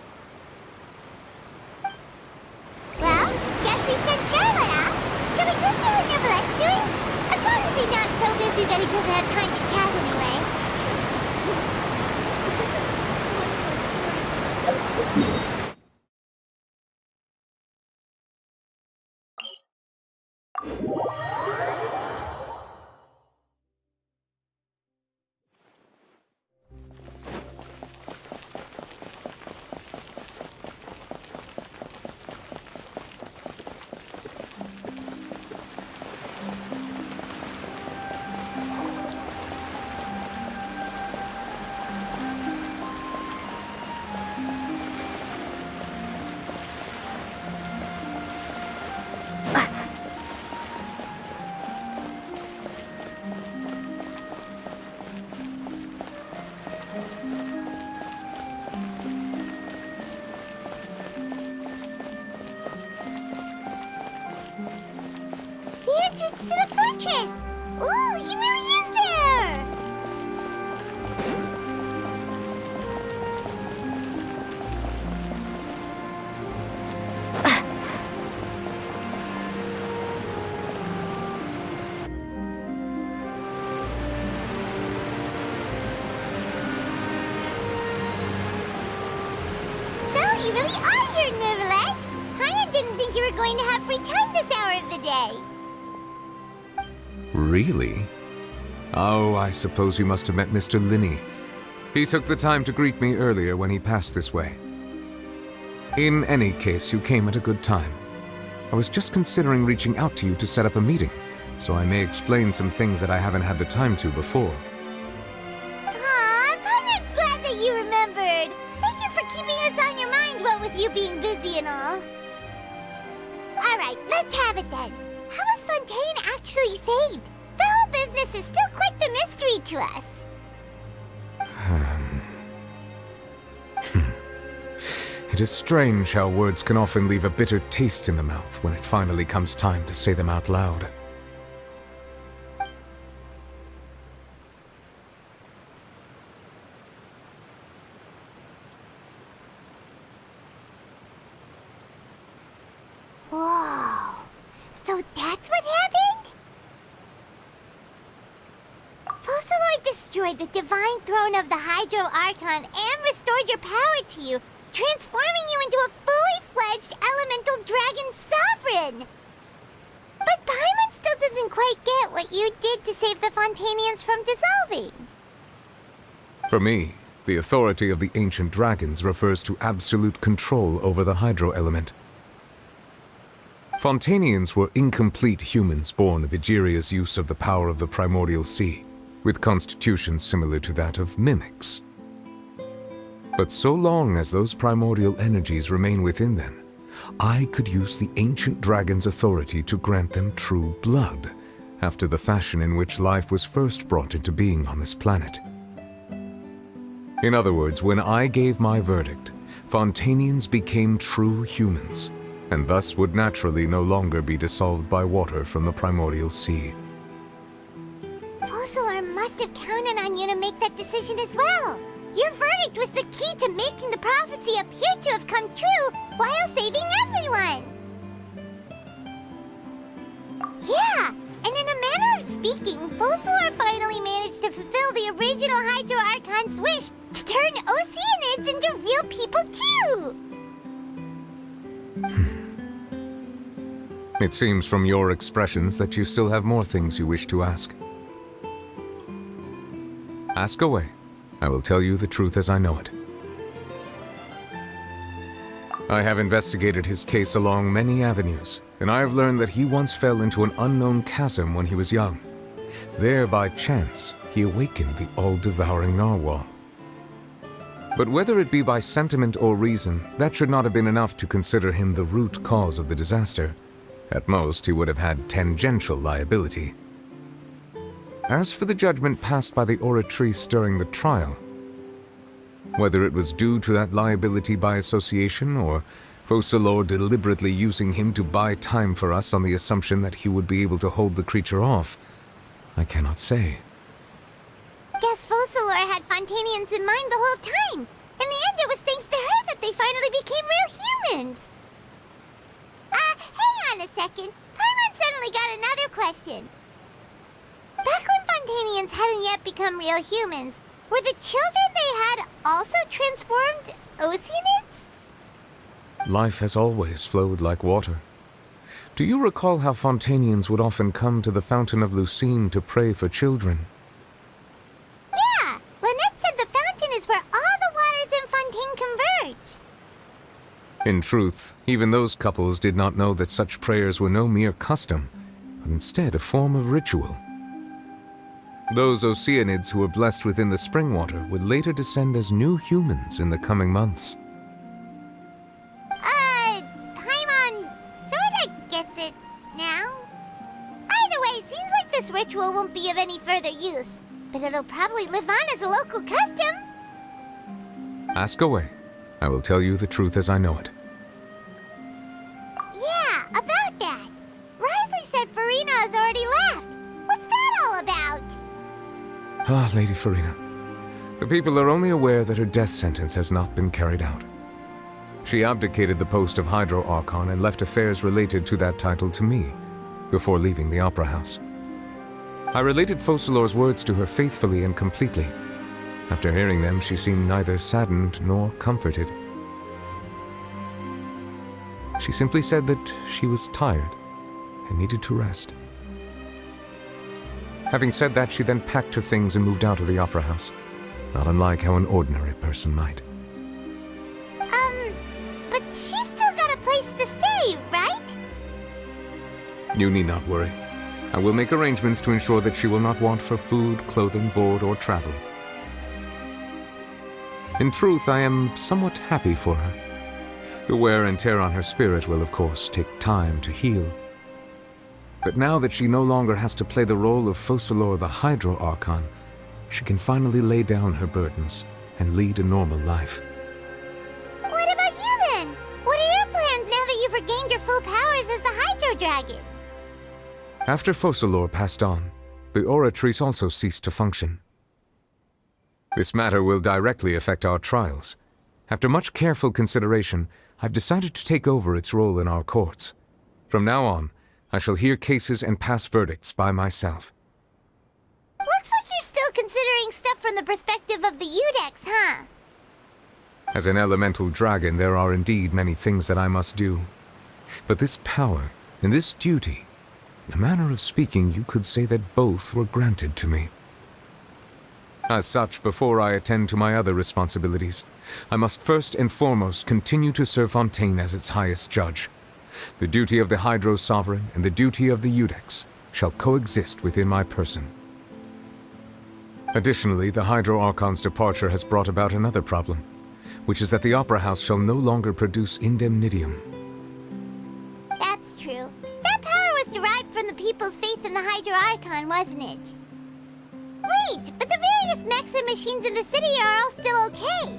Well, guess we sent Charlotte out. Shall we go see what Neverlette's doing? As long as he's not so busy that he doesn't have time to chat anyway. entrance to the fortress! Ooh, he really is there! So, you really are here, Neuvillette! Paimon didn't think you were going to have free time this hour of the day. Really? Oh, I suppose you must have met Mr. Linney. He took the time to greet me earlier when he passed this way. In any case, you came at a good time. I was just considering reaching out to you to set up a meeting, so I may explain some things that I haven't had the time to before. Aw, Paimon's glad that you remembered. Thank you for keeping us on your mind, what with you being busy and all. Alright, let's have it then. How was Fontaine actually saved? The whole business is still quite the mystery to us. It is strange how words can often leave a bitter taste in the mouth when it finally comes time to say them out loud. Whoa. So that's what happened? Focalor destroyed the divine throne of the Hydro Archon and restored your power to you, transforming you into a fully fledged elemental dragon sovereign! But Paimon still doesn't quite get what you did to save the Fontainians from dissolving. For me, the authority of the ancient dragons refers to absolute control over the hydro element. Fontainians were incomplete humans born of Egeria's use of the power of the primordial sea, with constitutions similar to that of mimics. But so long as those primordial energies remain within them, I could use the ancient dragon's authority to grant them true blood, after the fashion in which life was first brought into being on this planet. In other words, when I gave my verdict, Fontainians became true humans, and thus would naturally no longer be dissolved by water from the primordial sea. Focalor must have counted on you to make that decision as well. Your verdict was the key to making the prophecy appear to have come true while saving everyone. Yeah, and in a manner of speaking, Focalor finally managed to fulfill the original Hydro Archon's wish to turn Oceanids into real people too! It seems from your expressions that you still have more things you wish to ask. Ask away. I will tell you the truth as I know it. I have investigated his case along many avenues, and I have learned that he once fell into an unknown chasm when he was young. There, by chance, he awakened the all-devouring narwhal. But whether it be by sentiment or reason, that should not have been enough to consider him the root cause of the disaster. At most, he would have had tangential liability. As for the judgment passed by the oratrice during the trial, whether it was due to that liability by association or Focalor deliberately using him to buy time for us on the assumption that he would be able to hold the creature off, I cannot say. Guess Focalor had Fontainians in mind the whole time. In the end, it was thanks to her that they finally became real humans. Hang on a second. Paimon suddenly got another question. Back when Fontainians hadn't yet become real humans, were the children they had also transformed Oceanids? Life has always flowed like water. Do you recall how Fontainians would often come to the Fountain of Lucine to pray for children? Yeah, Lynette said the fountain is where all the waters in Fontaine converge. In truth, even those couples did not know that such prayers were no mere custom, but instead a form of ritual. Those Oceanids who were blessed within the spring water would later descend as new humans in the coming months. Paimon sorta gets it now. Either way, seems like this ritual won't be of any further use, but it'll probably live on as a local custom. Ask away. I will tell you the truth as I know it. Yeah, about that. Risley said Farina has already Ah, Lady Farina. The people are only aware that her death sentence has not been carried out. She abdicated the post of Hydro Archon and left affairs related to that title to me, before leaving the Opera House. I related Focalor's words to her faithfully and completely. After hearing them, she seemed neither saddened nor comforted. She simply said that she was tired and needed to rest. Having said that, she then packed her things and moved out of the Opera House, not unlike how an ordinary person might. But she's still got a place to stay, right? You need not worry. I will make arrangements to ensure that she will not want for food, clothing, board, or travel. In truth, I am somewhat happy for her. The wear and tear on her spirit will, of course, take time to heal. But now that she no longer has to play the role of Focalor the Hydro Archon, she can finally lay down her burdens and lead a normal life. What about you then? What are your plans now that you've regained your full powers as the Hydro Dragon? After Focalor passed on, the Oratrice also ceased to function. This matter will directly affect our trials. After much careful consideration, I've decided to take over its role in our courts. From now on, I shall hear cases and pass verdicts by myself. Looks like you're still considering stuff from the perspective of the Udex, huh? As an elemental dragon, there are indeed many things that I must do. But this power and this duty, in a manner of speaking, you could say that both were granted to me. As such, before I attend to my other responsibilities, I must first and foremost continue to serve Fontaine as its highest judge. The duty of the Hydro Sovereign and the duty of the Udex shall coexist within my person. Additionally, the Hydro Archon's departure has brought about another problem, which is that the Opera House shall no longer produce indemnitium. That's true. That power was derived from the people's faith in the Hydro Archon, wasn't it? Wait, but the various mechs and machines in the city are all still okay.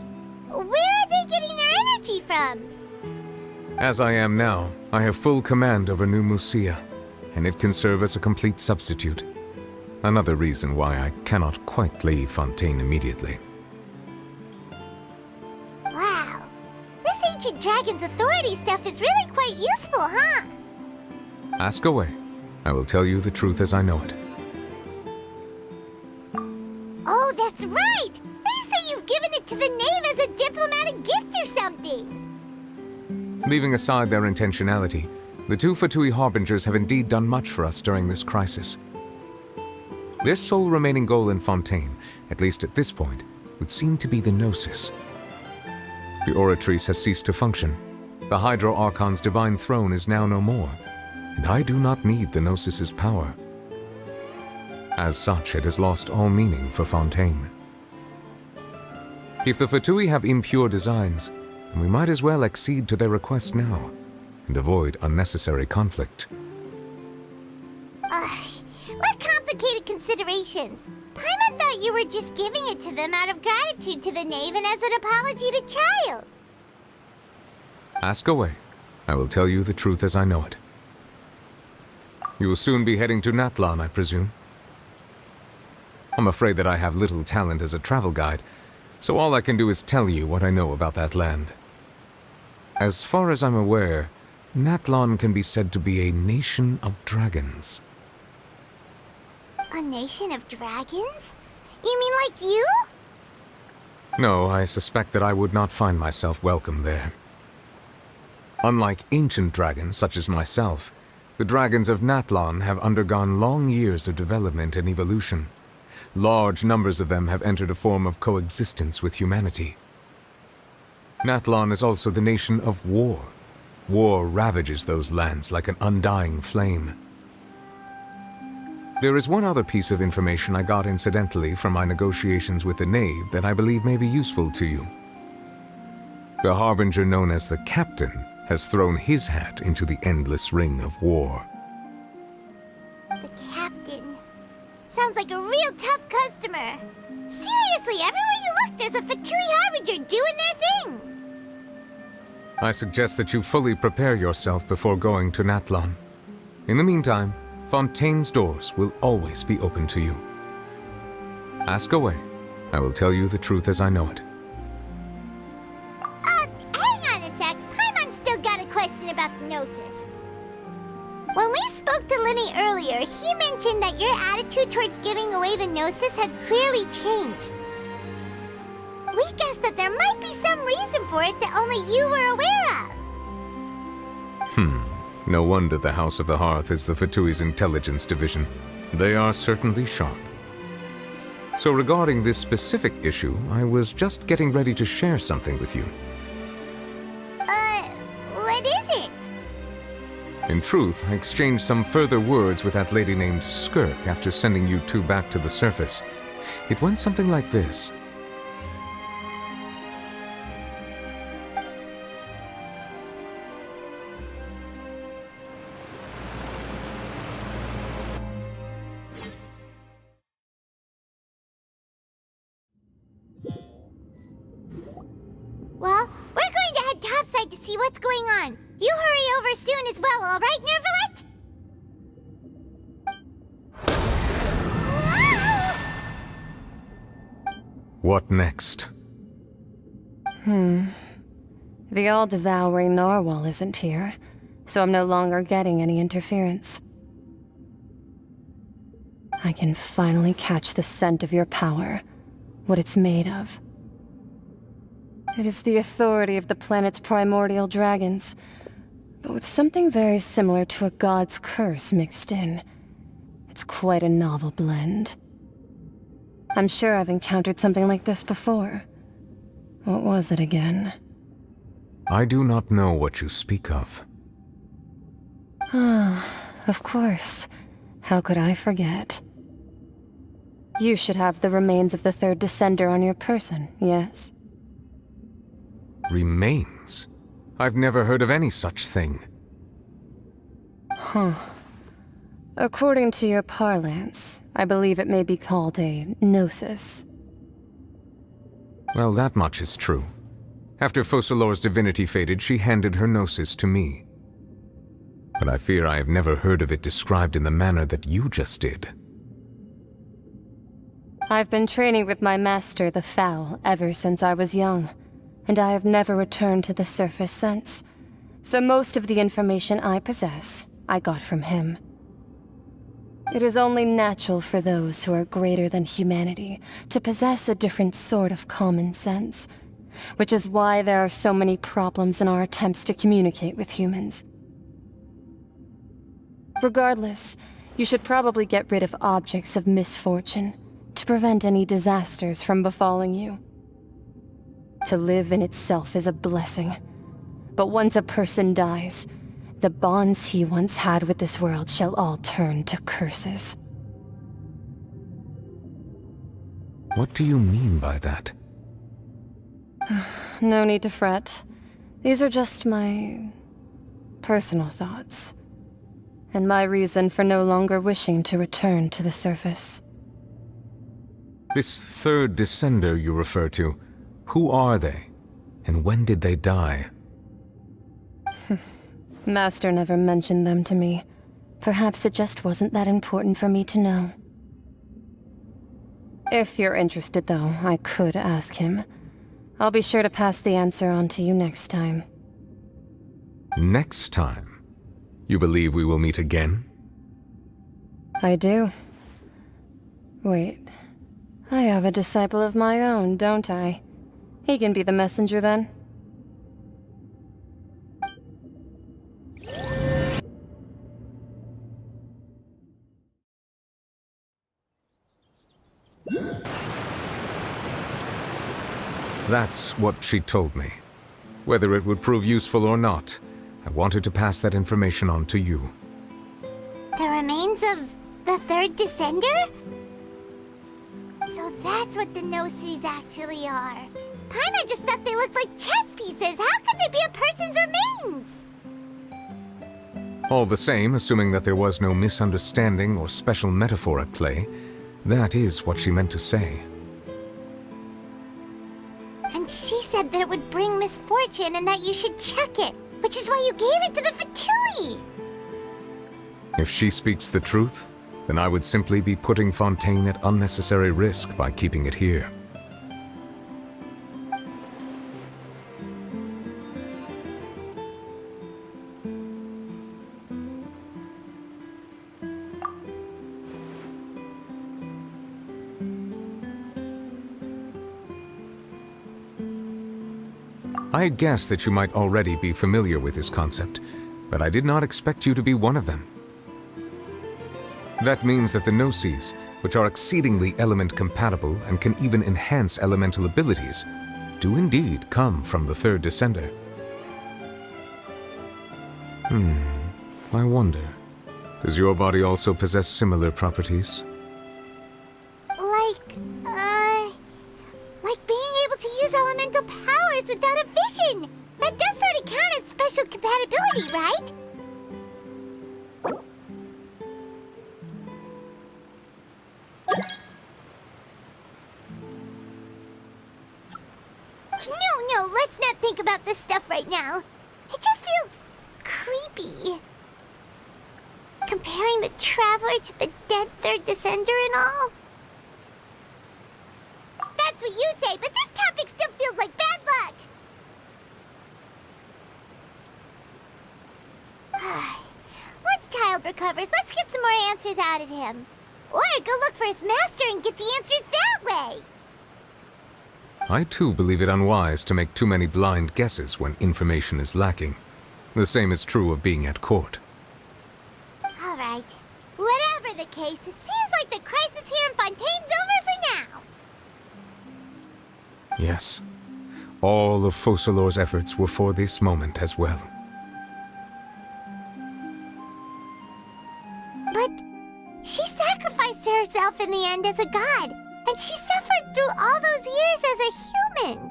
Where are they getting their energy from? As I am now, I have full command over New Musia, and it can serve as a complete substitute. Another reason why I cannot quite leave Fontaine immediately. Wow. This ancient dragon's authority stuff is really quite useful, huh? Ask away. I will tell you the truth as I know it. Oh, that's right! They say you've given it to the knave as a diplomatic gift or something! Leaving aside their intentionality, the two Fatui Harbingers have indeed done much for us during this crisis. Their sole remaining goal in Fontaine, at least at this point, would seem to be the Gnosis. The Oratrice has ceased to function. The Hydro Archon's divine throne is now no more, and I do not need the Gnosis's power. As such, it has lost all meaning for Fontaine. If the Fatui have impure designs, then we might as well accede to their request now, and avoid unnecessary conflict. What complicated considerations! Paimon thought you were just giving it to them out of gratitude to the knave and as an apology to Child. Ask away. I will tell you the truth as I know it. You will soon be heading to Natlan, I presume? I'm afraid that I have little talent as a travel guide, so all I can do is tell you what I know about that land. As far as I'm aware, Natlan can be said to be a nation of dragons. A nation of dragons? You mean like you? No, I suspect that I would not find myself welcome there. Unlike ancient dragons such as myself, the dragons of Natlan have undergone long years of development and evolution. Large numbers of them have entered a form of coexistence with humanity. Natlan is also the nation of war. War ravages those lands like an undying flame. There is one other piece of information I got incidentally from my negotiations with the Knave that I believe may be useful to you. The Harbinger known as the Captain has thrown his hat into the endless ring of war. The Captain. Sounds like a real tough customer. Seriously, everywhere you look, there's a Fatui Harbinger doing their thing. I suggest that you fully prepare yourself before going to Natlan. In the meantime, Fontaine's doors will always be open to you. Ask away. I will tell you the truth as I know it. Hang on a sec. Paimon's still got a question about the Gnosis. When we spoke to Linny earlier, he mentioned that your attitude towards giving away the Gnosis had clearly changed. We guessed that there might be some reason for it that only you were aware of. No wonder the House of the Hearth is the Fatui's intelligence division. They are certainly sharp. So regarding this specific issue, I was just getting ready to share something with you. What is it? In truth, I exchanged some further words with that lady named Skirk after sending you two back to the surface. It went something like this. Well, we're going to head topside to see what's going on. You hurry over soon as well, all right, Nervalet? What next? The all-devouring narwhal isn't here, so I'm no longer getting any interference. I can finally catch the scent of your power, what it's made of. It is the authority of the planet's primordial dragons, but with something very similar to a god's curse mixed in. It's quite a novel blend. I'm sure I've encountered something like this before. What was it again? I do not know what you speak of. Of course. How could I forget? You should have the remains of the third descender on your person, yes? Remains? I've never heard of any such thing. According to your parlance, I believe it may be called a gnosis. Well, that much is true. After Focalor's divinity faded, she handed her gnosis to me. But I fear I have never heard of it described in the manner that you just did. I've been training with my master, the Foul, ever since I was young, and I have never returned to the surface since. So most of the information I possess, I got from him. It is only natural for those who are greater than humanity to possess a different sort of common sense, which is why there are so many problems in our attempts to communicate with humans. Regardless, you should probably get rid of objects of misfortune to prevent any disasters from befalling you. To live in itself is a blessing, but once a person dies, the bonds he once had with this world shall all turn to curses. What do you mean by that? No need to fret. These are just my personal thoughts, and my reason for no longer wishing to return to the surface. This third descender you refer to, who are they? And when did they die? Master never mentioned them to me. Perhaps it just wasn't that important for me to know. If you're interested, though, I could ask him. I'll be sure to pass the answer on to you next time. Next time? You believe we will meet again? I do. Wait. I have a disciple of my own, don't I? He can be the messenger then. That's what she told me. Whether it would prove useful or not, I wanted to pass that information on to you. The remains of the third descender? So that's what the Gnosis actually are. Paimon just thought they looked like chess pieces. How could they be a person's remains? All the same, assuming that there was no misunderstanding or special metaphor at play, that is what she meant to say. And she said that it would bring misfortune and that you should check it, which is why you gave it to the Fatui. If she speaks the truth, then I would simply be putting Fontaine at unnecessary risk by keeping it here. I had guessed that you might already be familiar with this concept, but I did not expect you to be one of them. That means that the Gnosis, which are exceedingly element-compatible and can even enhance elemental abilities, do indeed come from the third Descender. I wonder, does your body also possess similar properties? Like being able to use elemental powers without a vision! That does sort of count as special compatibility, right? No, let's not think about this stuff right now. It just feels creepy. Comparing the Traveler to the dead third Descender and all. That's what you say, but this topic still feels like bad luck! Once Child recovers, let's get some more answers out of him. Or go look for his master and get the answers that way! I too believe it unwise to make too many blind guesses when information is lacking. The same is true of being at court. Alright. Whatever the case, it seems like the crisis here in Fontaine's over for now! Yes. All of Focalor's efforts were for this moment as well. But she sacrificed herself in the end as a god, and she suffered through all those years as a human.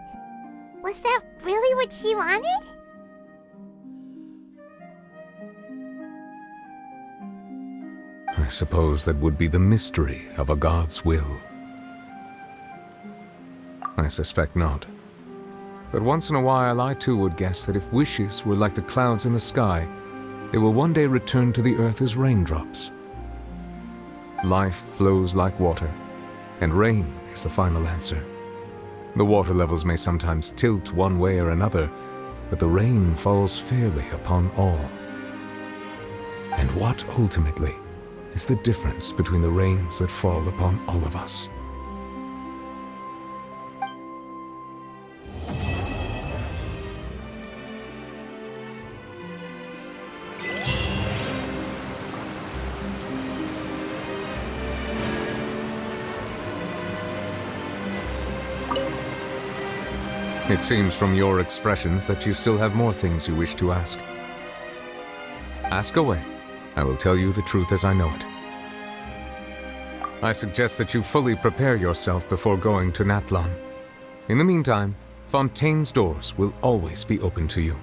Was that really what she wanted? I suppose that would be the mystery of a god's will. I suspect not. But once in a while, I too would guess that if wishes were like the clouds in the sky, they will one day return to the earth as raindrops. Life flows like water, and rain is the final answer. The water levels may sometimes tilt one way or another, but the rain falls fairly upon all. And what, ultimately, is the difference between the rains that fall upon all of us? It seems from your expressions that you still have more things you wish to ask. Ask away. I will tell you the truth as I know it. I suggest that you fully prepare yourself before going to Natlan. In the meantime, Fontaine's doors will always be open to you.